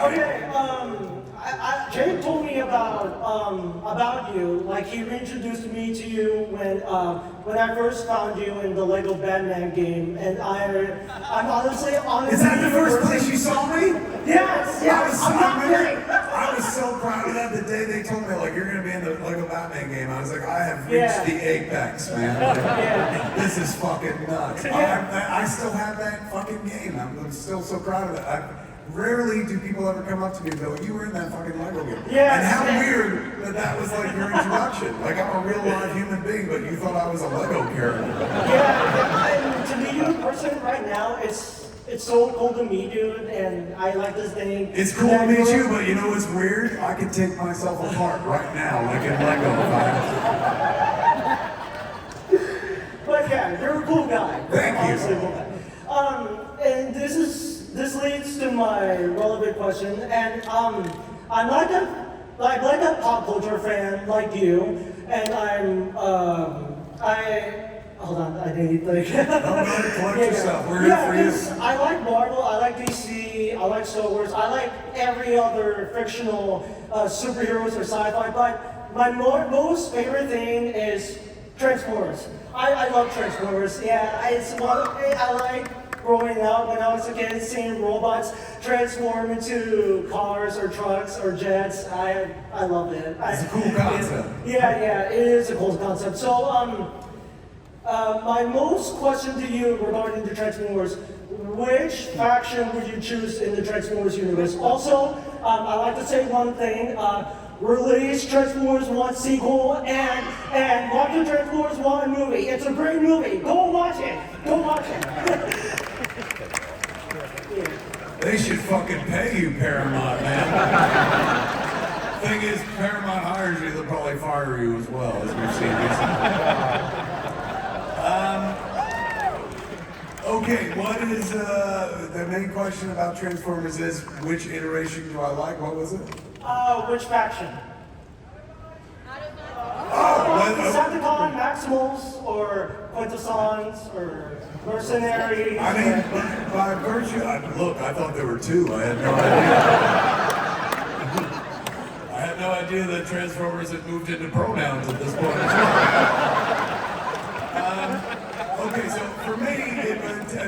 Okay, Jay told me about you. Like, he reintroduced me to you when I first found you in the Lego Batman game, and I'm honestly. Is that the first place you saw me? Yes. I was so proud of that the day they told me, like, you're gonna be in the Lego Batman game. I was like, I have reached the apex, man. Like, this is fucking nuts. I still have that fucking game. I'm still so proud of that. Rarely do people ever come up to me and go, you were in that fucking Lego game. Yes. And how weird that was like your introduction. Like, I'm a real live human being, but you thought I was a Lego character. Yeah, to meet you in person right now, it's so cool to meet you, and I like this thing. It's cool to meet you, but you know what's weird? I could take myself apart right now, like in Lego. But yeah, you're a cool guy. Thank you. Honestly, cool guy. And this leads to my relevant question, and I'm like a pop culture fan like you, and hold on, I need to think. Collect yourself. We're here for you. I like Marvel, I like DC, I like Star Wars, I like every other fictional superheroes or sci-fi, but my most favorite thing is Transformers. I love Transformers. Yeah, it's one I like growing up when I was a kid, seeing robots transform into cars or trucks or jets. I love it. It's a cool concept. Yeah, it is a cool concept. So, my most question to you regarding the Transformers, which faction would you choose in the Transformers universe? Also, I like to say one thing, release Transformers 1 sequel and watch the Transformers 1 movie. It's a great movie. Go watch it. Go watch it. They should fucking pay you, Paramount, man. Thing is, Paramount hires you, they'll probably fire you as well, as we've seen recently. Okay, what is the main question about Transformers is which iteration do I like? What was it? Which faction? Decepticon, Maximals, or Quintessons, or Mercenaries? I mean, by virtue, look, I thought there were two. I had no idea. I had no idea that Transformers had moved into pronouns at this point as well. Okay, so for me,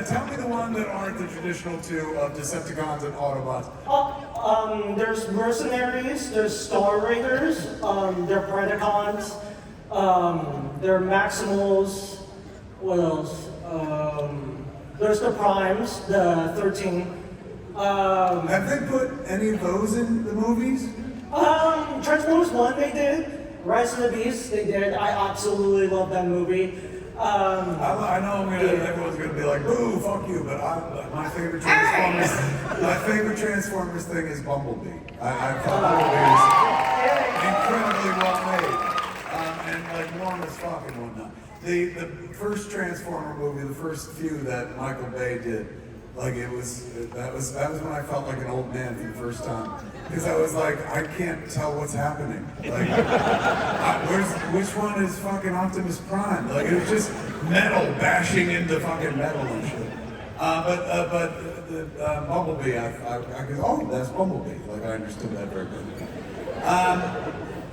tell me the one that aren't the traditional two of Decepticons and Autobots. There's Mercenaries, there's Star Raiders, they're Predacons, they're Maximals, what else? There's the Primes, the 13. Have they put any of those in the movies? Transformers 1 they did, Rise of the Beast they did, I absolutely love that movie. I know everyone's gonna be like, boo, fuck you, but my favorite Transformers thing is Bumblebee. I thought Bumblebee is incredibly well made, and like warm as fuck and whatnot. The first Transformer movie, the first few that Michael Bay did, like that was when I felt like an old man for the first time, because I was like, I can't tell what's happening. Like, which one is fucking Optimus Prime? Like, it was just metal bashing into fucking metal and shit. But Bumblebee, I could, oh, that's Bumblebee. Like, I understood that very good.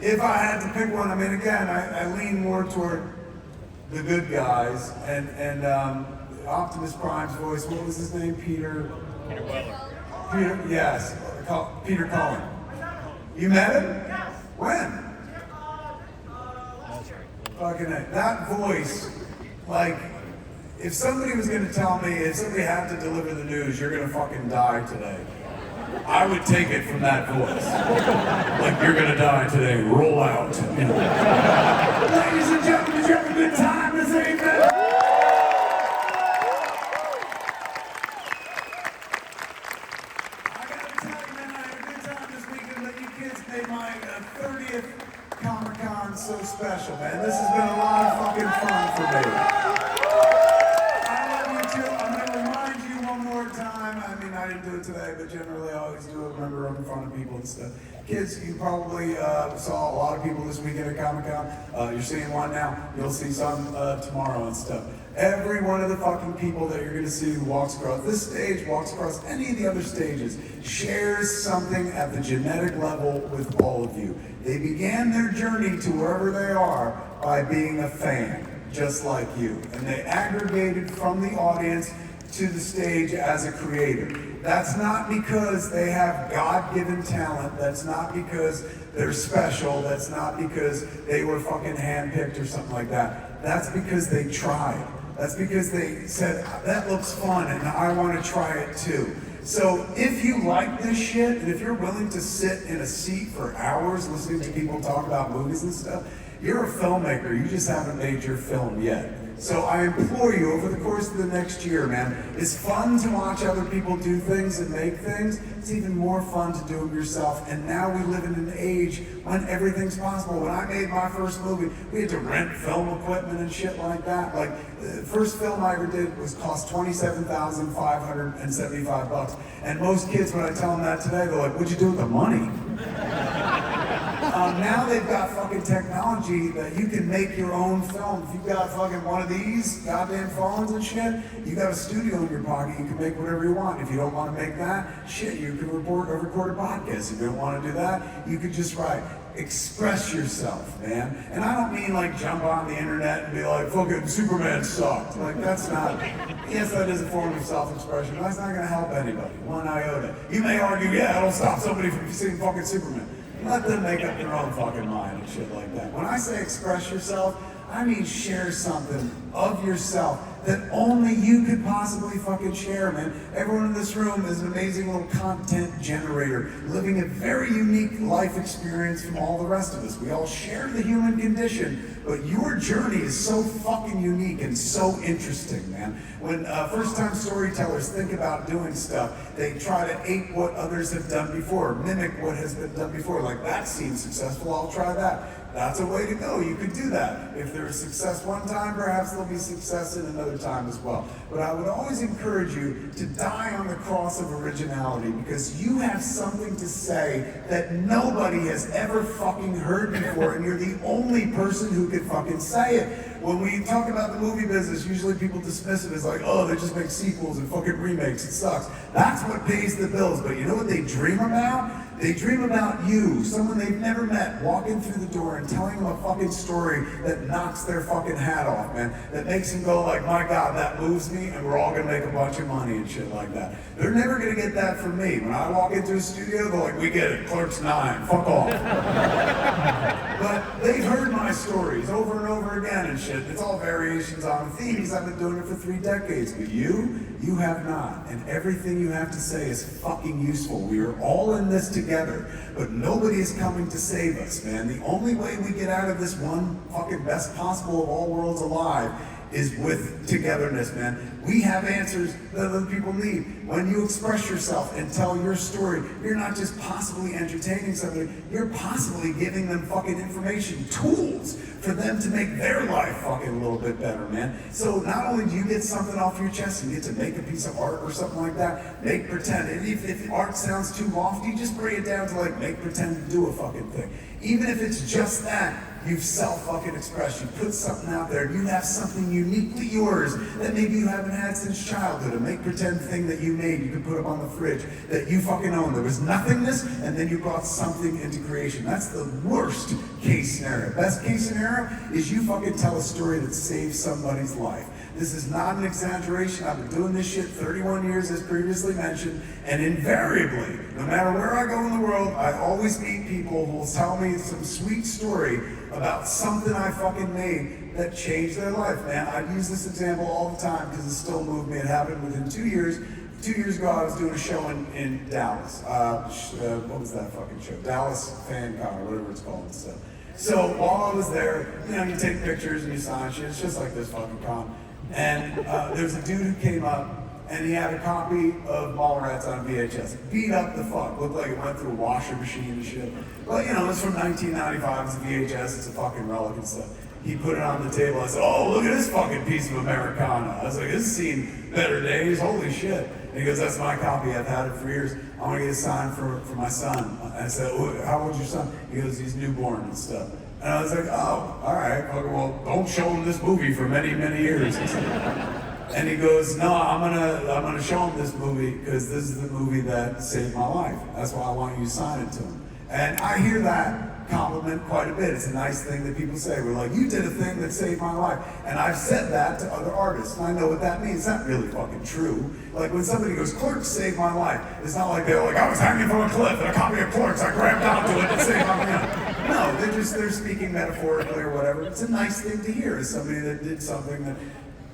If I had to pick one, I mean, again, I lean more toward the good guys, and Optimus Prime's voice, what was his name? Peter Weller. Yes, Peter Cullen. You met him? Yes. When? Fucking that voice, like, if somebody was gonna tell me, if somebody had to deliver the news, you're gonna fucking die today, I would take it from that voice. Like, you're gonna die today, roll out. Ladies and gentlemen, did you have a good time this evening? My 30th Comic-Con so special, man. This has been a lot of fucking fun for me. I love you too. I'm gonna remind you one more time. I mean, I didn't do it today, but generally I always do it. Remember, up in front of people and stuff. Kids, you probably saw a lot of people this weekend at Comic-Con. You're seeing one now. You'll see some tomorrow and stuff. Every one of the fucking people that you're gonna see who walks across this stage, walks across any of the other stages, shares something at the genetic level with all of you. They began their journey to wherever they are by being a fan, just like you. And they aggregated from the audience to the stage as a creator. That's not because they have God-given talent. That's not because they're special. That's not because they were fucking handpicked or something like that. That's because they tried. That's because they said, that looks fun and I want to try it too. So if you like this shit, and if you're willing to sit in a seat for hours listening to people talk about movies and stuff, you're a filmmaker, you just haven't made your film yet. So I implore you, over the course of the next year, man, it's fun to watch other people do things and make things. It's even more fun to do them yourself. And now we live in an age when everything's possible. When I made my first movie, we had to rent film equipment and shit like that. Like, the first film I ever did cost $27,575. And most kids, when I tell them that today, they're like, what'd you do with the money? Now they've got fucking technology that you can make your own film. If you've got fucking one of these goddamn phones and shit, you got a studio in your pocket, you can make whatever you want. If you don't want to make that, shit, you can record a podcast. If you don't want to do that, you could just write. Express yourself, man. And I don't mean like jump on the internet and be like, fucking Superman sucked. Like, that's not, yes, that is a form of self-expression, but that's not gonna help anybody, one iota. You may argue, yeah, it'll stop somebody from seeing fucking Superman. Let them make up their own fucking mind and shit like that. When I say express yourself, I mean share something of yourself that only you could possibly fucking share, man. Everyone in this room is an amazing little content generator, living a very unique life experience from all the rest of us. We all share the human condition, but your journey is so fucking unique and so interesting, man. When first-time storytellers think about doing stuff, they try to ape what others have done before, mimic what has been done before. Like, that seems successful, I'll try that. That's a way to go. You could do that. If there's success one time, perhaps there'll be success in another time as well. But I would always encourage you to die on the cross of originality, because you have something to say that nobody has ever fucking heard before, and you're the only person who could fucking say it. When we talk about the movie business, usually people dismiss it as like, oh, they just make sequels and fucking remakes. It sucks. That's what pays the bills. But you know what they dream about? They dream about you, someone they've never met, walking through the door and telling them a fucking story that knocks their fucking hat off, man. That makes them go like, my God, that moves me, and we're all gonna make a bunch of money and shit like that. They're never gonna get that from me. When I walk into a studio, they're like, we get it, Clerks 9, fuck off. But they've heard my stories over and over again and shit. It's all variations on themes. I've been doing it for 3 decades. But you have not. And everything you have to say is fucking useful. We are all in this together, but nobody is coming to save us, man. The only way we get out of this one fucking best possible of all worlds alive is with togetherness, man. We have answers that other people need. When you express yourself and tell your story, you're not just possibly entertaining somebody, you're possibly giving them fucking information, tools for them to make their life fucking a little bit better, man. So not only do you get something off your chest and get to make a piece of art or something like that, make pretend. And if art sounds too lofty, just bring it down to like make pretend to do a fucking thing. Even if it's just that, you've self-fucking expressed. You put something out there, and you have something uniquely yours that maybe you haven't had since childhood. A make-pretend thing that you made, you can put up on the fridge, that you fucking own. There was nothingness, and then you brought something into creation. That's the worst case scenario. Best case scenario is you fucking tell a story that saves somebody's life. This is not an exaggeration. I've been doing this shit 31 years, as previously mentioned, and invariably, no matter where I go in the world, I always meet people who will tell me some sweet story about something I fucking made that changed their life, man. I use this example all the time because it still moved me. It happened within 2 years. 2 years ago, I was doing a show in Dallas. What was that fucking show? Dallas Fan Con, or whatever it's called and stuff. So while I was there, you take pictures and you sign shit. It's just like this fucking con. And there's a dude who came up, and he had a copy of Mallrats on VHS. Beat up the fuck. Looked like it went through a washer machine and shit. But it's from 1995. It's a VHS. It's a fucking relic and stuff. He put it on the table. I said, oh, look at this fucking piece of Americana. I was like, this has seen better days. Holy shit. And he goes, that's my copy. I've had it for years. I want to get it signed for my son. And I said, how old's your son? He goes, he's newborn and stuff. And I was like, oh, all right. Okay, well, don't show him this movie for many, many years. And he goes, no, I'm gonna show him this movie because this is the movie that saved my life. That's why I want you to sign it to him. And I hear that compliment quite a bit. It's a nice thing that people say. We're like, you did a thing that saved my life. And I've said that to other artists, and I know what that means. It's not really fucking true. Like when somebody goes, Clerks saved my life, it's not like they're like, I was hanging from a cliff and a copy of Clerks, I grabbed onto it and saved my life. No, they're speaking metaphorically or whatever. It's a nice thing to hear as somebody that did something that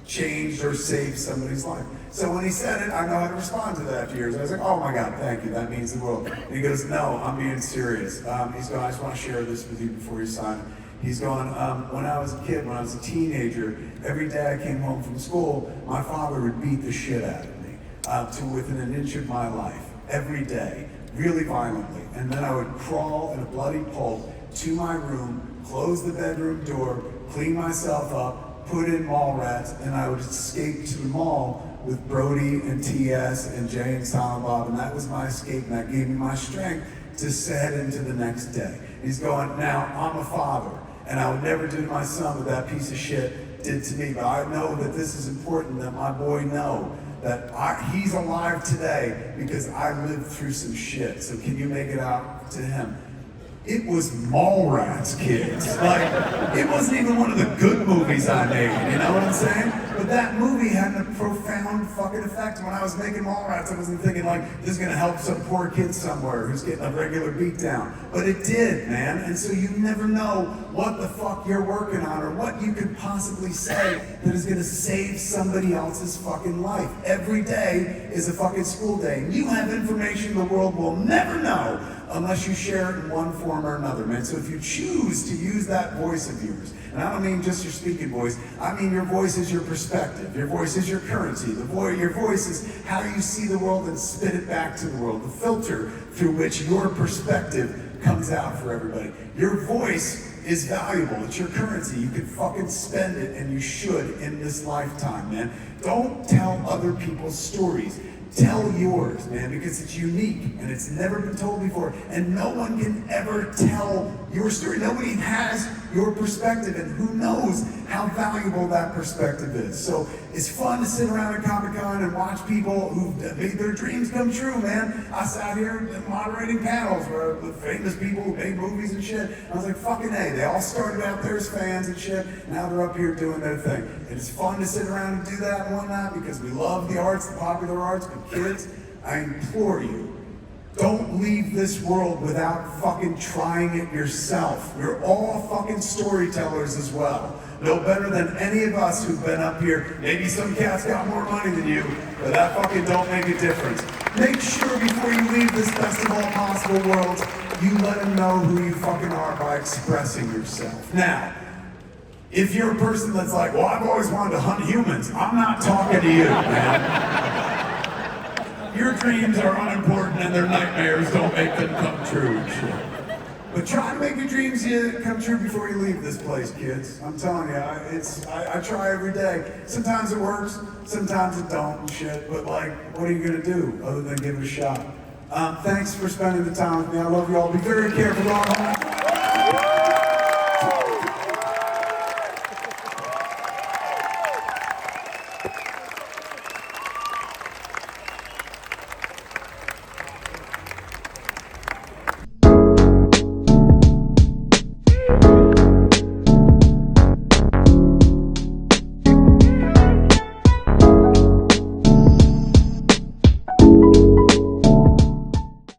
changed or saved somebody's life. So when he said it, I know how to respond to that after years. I was like, oh my God, thank you, that means the world. And he goes, no, I'm being serious. He's going, I just want to share this with you before you sign it. He's going, when I was a kid, when I was a teenager, every day I came home from school, my father would beat the shit out of me to within an inch of my life, every day, really violently. And then I would crawl in a bloody pulp to my room, close the bedroom door, clean myself up, put in Mallrats, and I would escape to the mall with Brody and TS and Jay and Silent Bob, and that was my escape, and that gave me my strength to head into the next day. He's going, now I'm a father, and I would never do to my son what that piece of shit did to me, but I know that this is important, that my boy know that he's alive today because I lived through some shit, so can you make it out to him? It was Mallrats, kids. Like, it wasn't even one of the good movies I made, you know what I'm saying? But that movie had a profound fucking effect. When I was making Mallrats, I wasn't thinking like, this is gonna help some poor kid somewhere who's getting a regular beatdown. But it did, man. And so you never know what the fuck you're working on or what you could possibly say that is gonna save somebody else's fucking life. Every day is a fucking school day. And you have information the world will never know unless you share it in one form or another, man. So if you choose to use that voice of yours, and I don't mean just your speaking voice, I mean your voice is your perspective, your voice is your currency, your voice is how you see the world and spit it back to the world, the filter through which your perspective comes out for everybody. Your voice is valuable, it's your currency, you can fucking spend it, and you should in this lifetime, man. Don't tell other people's stories. Tell yours, man, because it's unique and it's never been told before. And no one can ever tell your story. Nobody has your perspective, and who knows how valuable that perspective is. So it's fun to sit around at Comic-Con and watch people who made their dreams come true, man. I sat here moderating panels with famous people who made movies and shit. I was like, fucking A, they all started out there as fans and shit. Now they're up here doing their thing. And it's fun to sit around and do that and whatnot because we love the arts, the popular arts. But kids, I implore you, don't leave this world without fucking trying it yourself. We're all fucking storytellers as well. No better than any of us who've been up here. Maybe some cats got more money than you, but that fucking don't make a difference. Make sure before you leave this best of all possible worlds, you let them know who you fucking are by expressing yourself. Now, if you're a person that's like, well, I've always wanted to hunt humans, I'm not talking to you, man. Your dreams are unimportant and their nightmares don't make them come true. But try to make your dreams come true before you leave this place, kids. I'm telling you, I try every day. Sometimes it works, sometimes it don't and shit, but like, what are you gonna do other than give it a shot? Thanks for spending the time with me. I love you all. Be very careful going home.